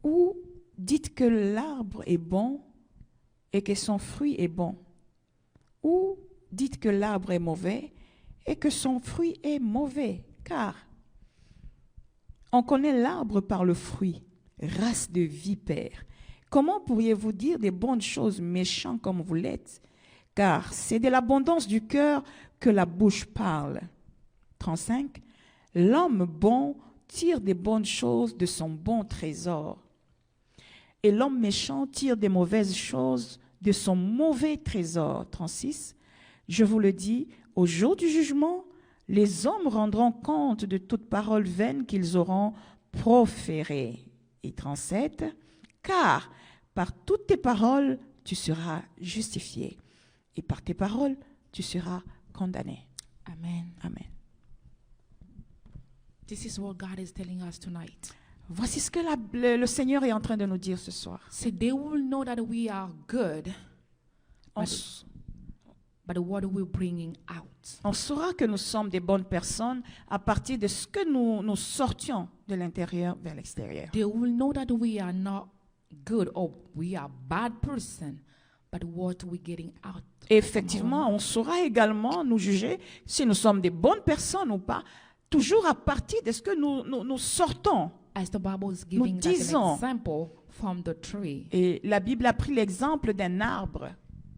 Ou dites que l'arbre est bon et que son fruit est bon. Ou dites que l'arbre est mauvais et que son fruit est mauvais. Car on connaît l'arbre par le fruit, race de vipères. Comment pourriez-vous dire des bonnes choses méchants comme vous l'êtes? Car c'est de l'abondance du cœur que la bouche parle. 35. L'homme bon tire des bonnes choses de son bon trésor. Et l'homme méchant tire des mauvaises choses de son mauvais trésor. 36. Je vous le dis, au jour du jugement, les hommes rendront compte de toute parole vaine qu'ils auront proférée. Et 37. Car par toutes tes paroles, tu seras justifié. Et par tes paroles, tu seras condamné. Amen. Amen. This is what God is telling us tonight. Voici ce que le Seigneur est en train de nous dire ce soir. So they will know that we are good, On, but what are we bringing out? on saura que nous sommes des bonnes personnes à partir de ce que nous sortions de l'intérieur vers l'extérieur. They will know that we are not good or we are bad person, but what we're getting out. Et effectivement, on saura également nous juger si nous sommes des bonnes personnes ou pas, toujours à partir de ce que nous sortons. As the Bible is giving us an disons. example from the tree. Et la Bible a pris l'exemple d'un arbre.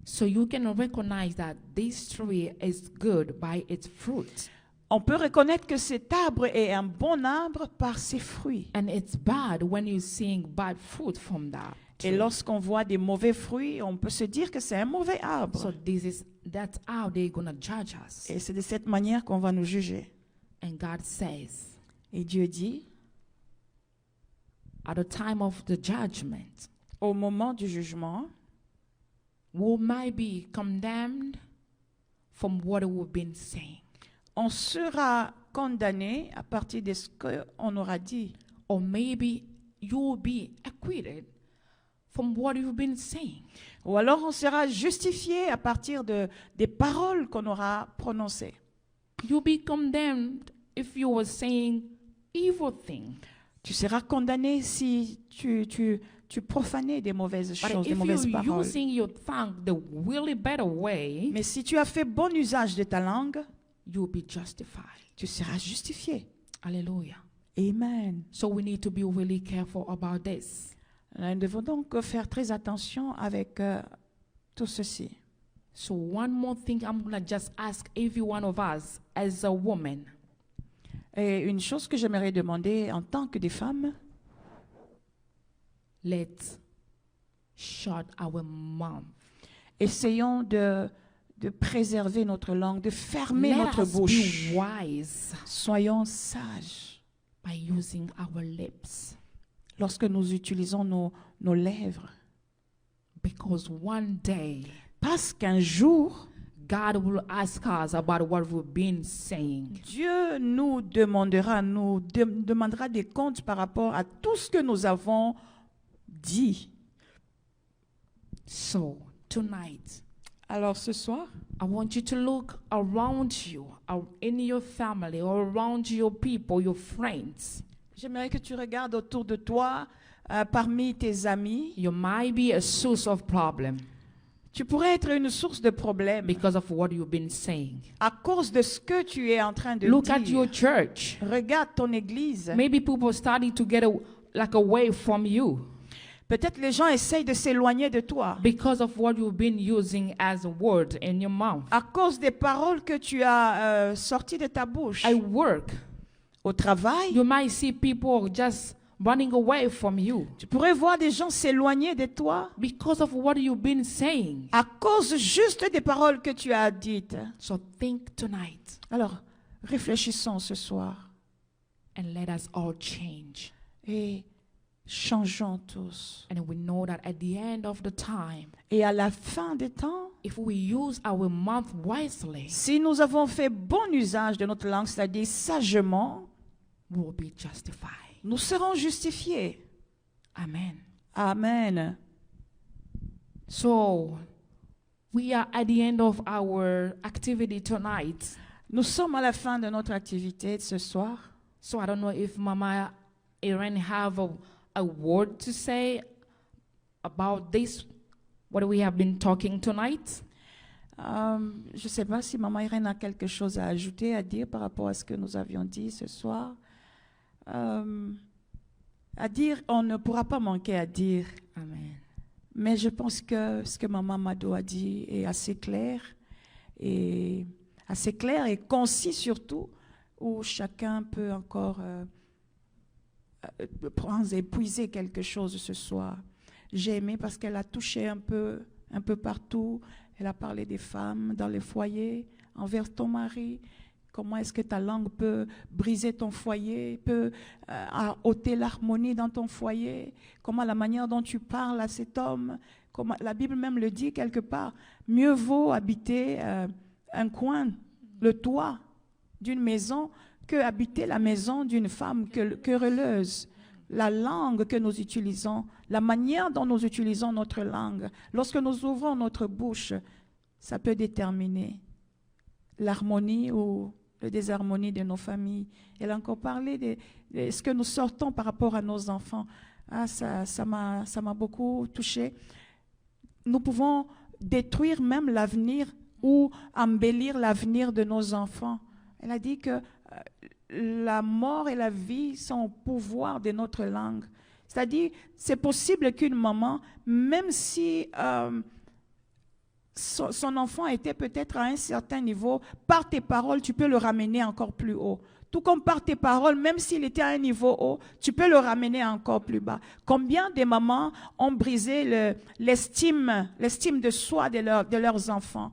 So you can recognize that this tree is good by its fruit. On peut reconnaître que cet arbre est un bon arbre par ses fruits. And it's bad when you're seeing bad fruit from that Et tree. lorsqu'on voit des mauvais fruits, on peut se dire que c'est un mauvais arbre. So that's how they're gonna judge us. Et c'est de cette manière qu'on va nous juger. And God says, Et Dieu dit, at the time of the judgment, au moment du jugement, we might be condemned from what we've been saying, on sera condamné à partir de ce qu'on aura dit. or maybe you will be acquitted from what you've been saying. Ou alors on sera justifié à partir des paroles qu'on aura prononcées. You'll be condemned if you were saying evil things. Tu seras condamné si tu profanais des mauvaises But choses, des if mauvaises you're paroles. using your tongue the really better way, Mais si tu as fait bon usage de ta langue, you'll be justified. tu seras justifié. Hallelujah. Amen. So we need to be really careful about this. Nous devons donc faire très attention avec tout ceci. So one more thing I'm going to just ask every one of us as a woman. Et une chose que j'aimerais demander en tant que des femmes, Let's shut our mouth. essayons de préserver notre langue, de fermer Let notre us bouche. be wise Soyons sages by using our lips. lorsque nous utilisons nos lèvres. Because one day, Parce qu'un jour, God will ask us about what we've been saying. Dieu nous demandera des comptes par rapport à tout ce que nous avons dit. So tonight, Alors ce soir, I want you to look around you, in your family, or around your people, your friends. j'aimerais que tu regardes autour de toi, parmi tes amis. You might be a source of problem Tu pourrais être une source de problème because of what you've been saying. à cause de ce que tu es en train de Look at dire. your church. Regarde ton église. Maybe people starting to get away from you Peut-être les gens essayent de s'éloigner de toi because of what you've been using as a word in your mouth. à cause des paroles que tu as sorties de ta bouche. At work, Au travail, you might see people just running away from you tu pourrais voir des gens s'éloigner de toi because of what you've been saying. à cause juste des paroles que tu as dites. So think tonight Alors, réfléchissons ce soir and let us all change. et changeons tous. And we know that at the end of the time, Et à la fin des temps, if we use our mouth wisely, si nous avons fait bon usage de notre langue, c'est-à-dire sagement, we will be justified. nous serons justifiés. Amen. Amen. So we are at the end of our activity tonight. Nous sommes à la fin de notre activité de ce soir. So I don't know if Mama Erin have a word to say about this, what we have been talking tonight. Je ne sais pas si Maman Irène a quelque chose à ajouter, à dire par rapport à ce que nous avions dit ce soir. À dire, on ne pourra pas manquer à dire. Amen. Mais je pense que ce que Maman Mado a dit est assez clair et concis surtout, où chacun peut encore prendre et puiser quelque chose ce soir. J'ai aimé parce qu'elle a touché un peu partout. Elle a parlé des femmes dans les foyers, envers ton mari. Comment est-ce que ta langue peut briser ton foyer, peut ôter l'harmonie dans ton foyer? Comment la manière dont tu parles à cet homme, comment, la Bible même le dit quelque part, mieux vaut habiter un coin, le toit d'une maison, que habiter la maison d'une femme querelleuse. La langue que nous utilisons, la manière dont nous utilisons notre langue, lorsque nous ouvrons notre bouche, ça peut déterminer l'harmonie ou la désharmonie de nos familles. Elle a encore parlé de ce que nous sortons par rapport à nos enfants. Ah, ça m'a beaucoup touchée. Nous pouvons détruire même l'avenir ou embellir l'avenir de nos enfants. Elle a dit que la mort et la vie sont au pouvoir de notre langue. C'est-à-dire, c'est possible qu'une maman, même si son enfant était peut-être à un certain niveau, par tes paroles, tu peux le ramener encore plus haut. Tout comme par tes paroles, même s'il était à un niveau haut, tu peux le ramener encore plus bas. Combien de mamans ont brisé l'estime de soi de leurs enfants?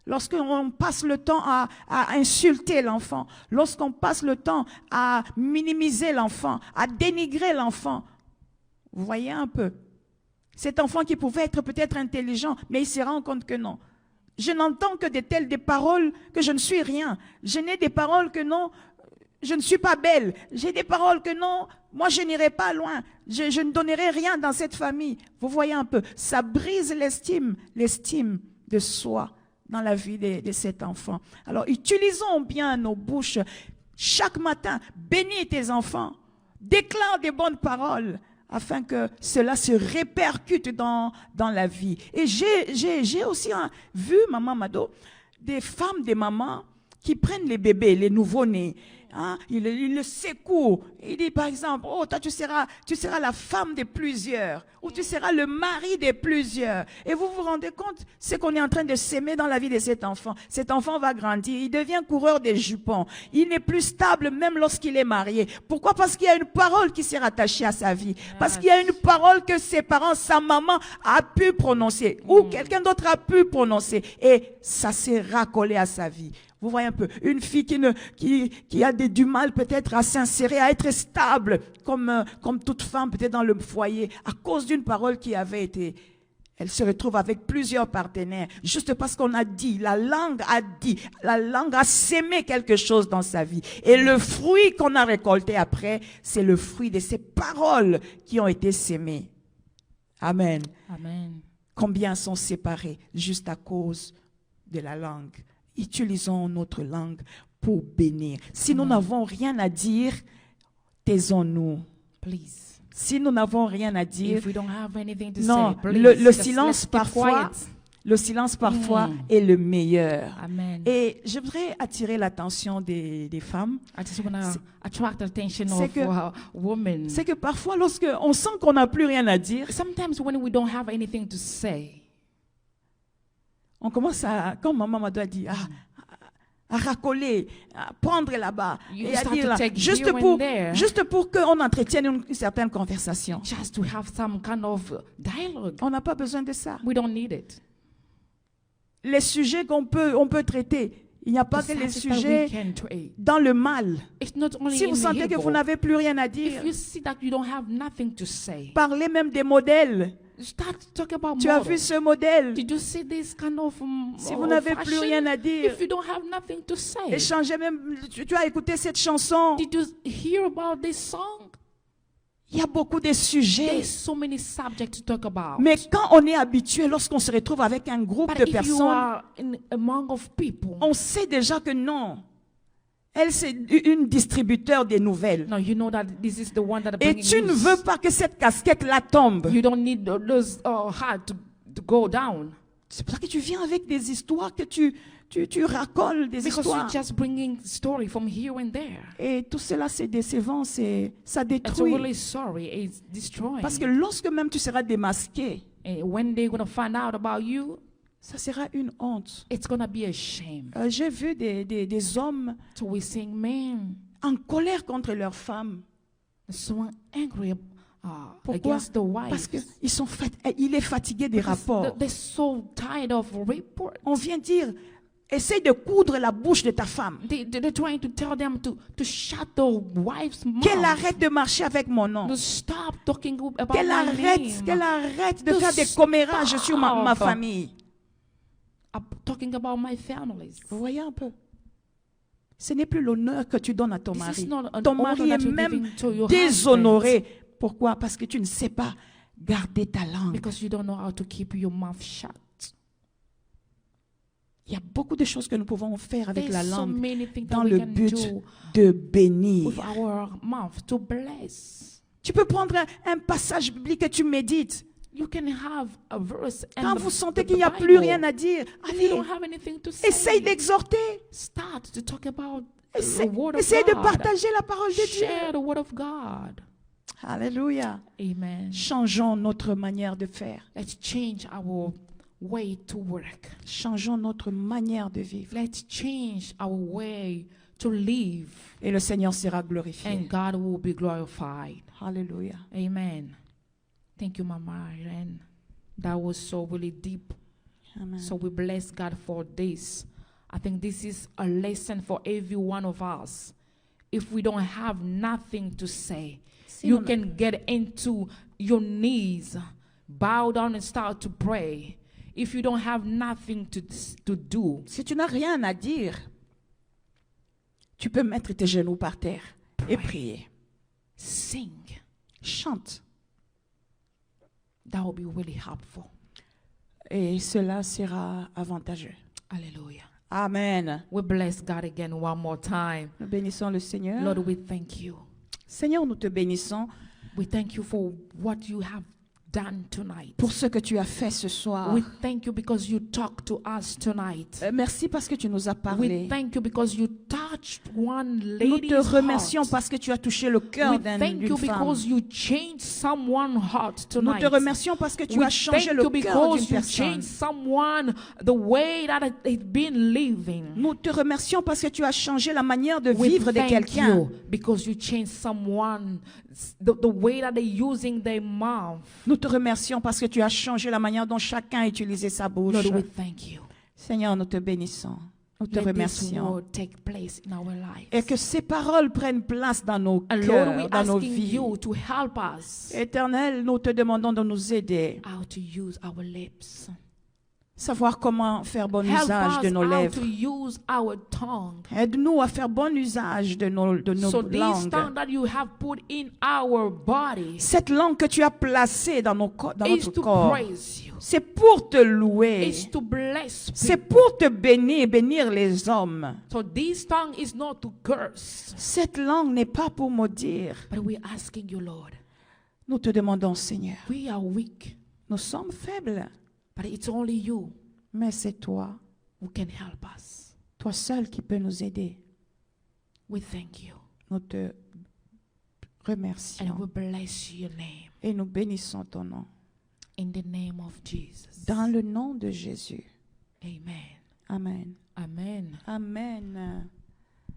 Lorsqu'on passe le temps à insulter l'enfant, lorsqu'on passe le temps à minimiser l'enfant, à dénigrer l'enfant, vous voyez un peu. Cet enfant qui pouvait être peut-être intelligent, mais il se rend compte que non. Je n'entends que des paroles que je ne suis rien. Je n'ai des paroles que non, je ne suis pas belle. J'ai des paroles que non, moi je n'irai pas loin. Je ne donnerai rien dans cette famille. Vous voyez un peu, ça brise l'estime de soi dans la vie de cet enfant. Alors utilisons bien nos bouches. Chaque matin, bénis tes enfants. Déclare des bonnes paroles, afin que cela se répercute dans la vie. Et j'ai aussi vu, Maman Mado, des femmes, des mamans qui prennent les bébés, les nouveau-nés, hein, ils le secouent. Il dit par exemple, oh, toi tu seras la femme de plusieurs, ou tu seras le mari de plusieurs. Et vous vous rendez compte, ce qu'on est en train de s'aimer dans la vie de cet enfant. Cet enfant va grandir, il devient coureur des jupons. Il n'est plus stable même lorsqu'il est marié. Pourquoi? Parce qu'il y a une parole qui s'est rattachée à sa vie. Parce qu'il y a une parole que ses parents, sa maman a pu prononcer, ou quelqu'un d'autre a pu prononcer. Et ça s'est raccolé à sa vie. Vous voyez un peu, une fille qui a du mal peut-être à s'insérer, à être stable, comme toute femme peut-être dans le foyer, à cause d'une parole qui avait été, elle se retrouve avec plusieurs partenaires, juste parce qu'on a dit, la langue a sémé quelque chose dans sa vie. Et le fruit qu'on a récolté après, c'est le fruit de ces paroles qui ont été sémées. Amen. Amen. Combien sont séparés juste à cause de la langue? Utilisons notre langue pour bénir. Si nous n'avons rien à dire, taisons-nous. Please. Si nous n'avons rien à dire, If we don't have anything to non, say, please, le let's silence keep parfois, quiet. le silence parfois est le meilleur. Amen. Et je voudrais attirer l'attention des femmes. I just want to attract the attention c'est of que- women. C'est que parfois, lorsque on sent qu'on n'a plus rien à dire, Sometimes when we don't have anything to say, on commence à, comme maman m'a dit, à racoler, à prendre là-bas, You et à start dire to là, take juste here and pour, there. juste pour qu'on entretienne une certaine conversation. just to have some kind of dialogue. On n'a pas besoin de ça. We don't need it. Les sujets on peut traiter, il n'y a pas The que les subjects that sujets we can trade. dans le mal. It's not only Si in vous the sentez que evil. vous n'avez plus rien à dire, If you see that you don't have nothing to say, parlez même des modèles. start talking about Tu as models. vu ce modèle? Did you see this kind of Si vous n'avez plus fashion? rien à dire, If you don't have nothing to say, échangez même, tu as écouté cette chanson. did you hear about this song? Il y a beaucoup de sujets. There's so many subjects to talk about. Mais quand on est habitué, lorsqu'on se retrouve avec un groupe But de if you personnes, are among of people, on sait déjà que non. Elle, c'est une distributeur des nouvelles. now you know that this is the one that Et bringing tu ne news. veux pas que cette casquette-là tombe. You don't need those hard to go down C'est pour ça que tu viens avec des histoires que tu racoles des because histoires. you're just bringing story from here and there. Et tout cela, c'est décevant, ça It's détruit. really sorry. It's destroying. Parce que lorsque même tu seras démasqué, And when they're gonna find out about you, ça sera une honte. it's gonna be a shame. J'ai vu des hommes So we're seeing men en colère contre leurs femmes. so angry Pourquoi? against the wife. Parce qu'il est fatigué des rapports. They're so tired of report. On vient dire, essaye de coudre la bouche de ta femme. They're trying to tell them to shut the wife's mouth. Qu'elle arrête de marcher avec mon nom. To stop talking about Qu'elle my arrête de To faire des commérages sur ma stop. famille. I'm talking about my families. Vous voyez un peu? Ce n'est plus l'honneur que tu donnes à ton This mari. is not an Ton honor mari that est you're même giving to your déshonoré. Pourquoi? Parce que tu ne sais pas garder ta langue. because you don't know how to keep your mouth shut. Il y a beaucoup de choses que nous pouvons faire avec la There's so langue many things dans that we le can but do de bénir. with our mouth to bless. Tu peux prendre un passage biblique que tu médites. You can have a verse and Quand the- vous sentez the qu'il n'y a Bible. plus rien à dire, If you allez, don't have anything to say, essaye d'exhorter. start to talk about Essaye, the word of essaye de God. partager la parole de Dieu. Share the word of God. Alléluia. Amen. Changeons notre manière de faire. Let's change our way to work. Changeons notre manière de vivre. Let's change our way to live, Et le Seigneur sera glorifié. and God will be glorified. Alléluia. Amen. Thank you, Mama Irene. That was so really deep. Amen. So we bless God for this. I think this is a lesson for every one of us. If we don't have nothing to say, you can get into your knees, bow down and start to pray. If you don't have nothing to do, Si tu n'as rien à dire, tu peux mettre tes genoux par terre et prier. sing. Chante. That will be really helpful. Et cela sera avantageux. Hallelujah. Amen. We bless God again one more time. Nous bénissons le Seigneur. Lord, we thank you. Seigneur, nous te bénissons We thank you for what you have done tonight. pour ce que tu as fait ce soir. We thank you because you talked to us tonight. Merci parce que tu nous as We parlé. thank you because you touched one Nous lady's te remercions heart. parce que tu as touché le cœur We thank d'une you femme. because you changed someone's heart Nous tonight. te remercions parce que tu We as changé thank le you cœur d'une because you personne. changed someone the way that it's been living. Nous te remercions parce que tu as changé la manière de We vivre de thank quelqu'un. you because you changed someone the way that they're using their mouth. Nous te remercions parce que tu as changé la manière dont chacun utilisait sa bouche. Lord, we thank you. Seigneur, nous te bénissons. Nous te Let this remercions. word take place in our lives. Et que ces paroles prennent place dans nos And Lord, cœurs, we're dans nos asking vies. you to help us Éternel, nous te demandons de nous aider. how to use our lips. Savoir comment faire bon Help usage us de nos how lèvres. to use our tongue. Aide-nous à faire bon usage de nos So this langues. tongue that you have put in our body Cette langue que tu as placée dans, dans is notre to corps, praise you. c'est pour te louer. It's to bless C'est people. pour te bénir, bénir les hommes. So this tongue is not to curse. Cette langue n'est pas pour maudire. But we're asking you, Lord. Nous te demandons, Seigneur, We are weak, nous sommes faibles, but it's only you mais c'est toi, who can help us. toi seul qui peux nous aider. We thank you. Nous te And remercions we bless your name. et nous bénissons ton nom. In the name of Jesus. Dans le nom de Jésus. Amen. Amen. Amen. Amen.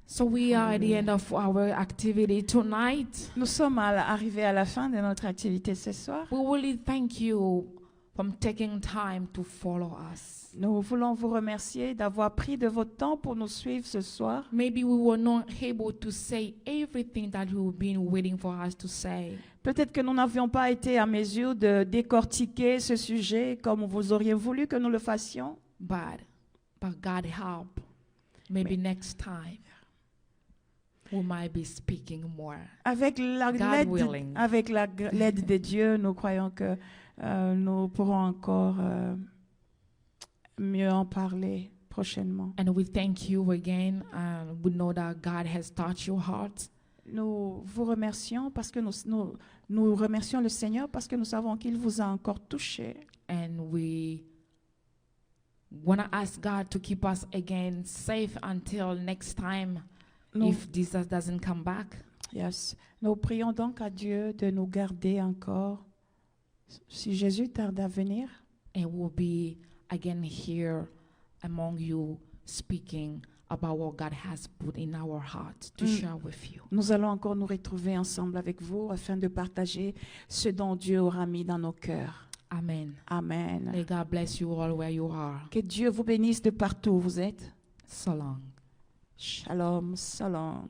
So we are at the end of our activity tonight. Nous sommes arrivés à la fin de notre activité ce soir. We really thank you for taking time to follow us. Nous voulons vous remercier d'avoir pris de votre temps pour nous suivre ce soir. Maybe we were not able to say everything that we've been waiting for us to say. Peut-être que nous n'avions pas été à mesure de décortiquer ce sujet comme vous auriez voulu que nous le fassions. But God help. Maybe next time we might be speaking more. Avec l'aide willing. l'aide de Dieu, nous croyons que nous pourrons encore mieux en parler prochainement. And we thank you again. We know that God has touched your heart. Nous vous remercions parce que nous remercions le Seigneur parce que nous savons qu'il vous a encore touché. And we want to ask God to keep us again safe until next time if Jesus doesn't come back. Yes. Nous prions donc à Dieu de nous garder encore si Jésus tarde à venir. And we'll be again here among you speaking about what God has put in our hearts to share with you. Nous allons encore nous retrouver ensemble avec vous afin de partager ce dont Dieu aura mis dans nos cœurs. Amen. Amen. May God bless you all where you are. Que Dieu vous bénisse de partout où vous êtes. So long. Shalom, so long.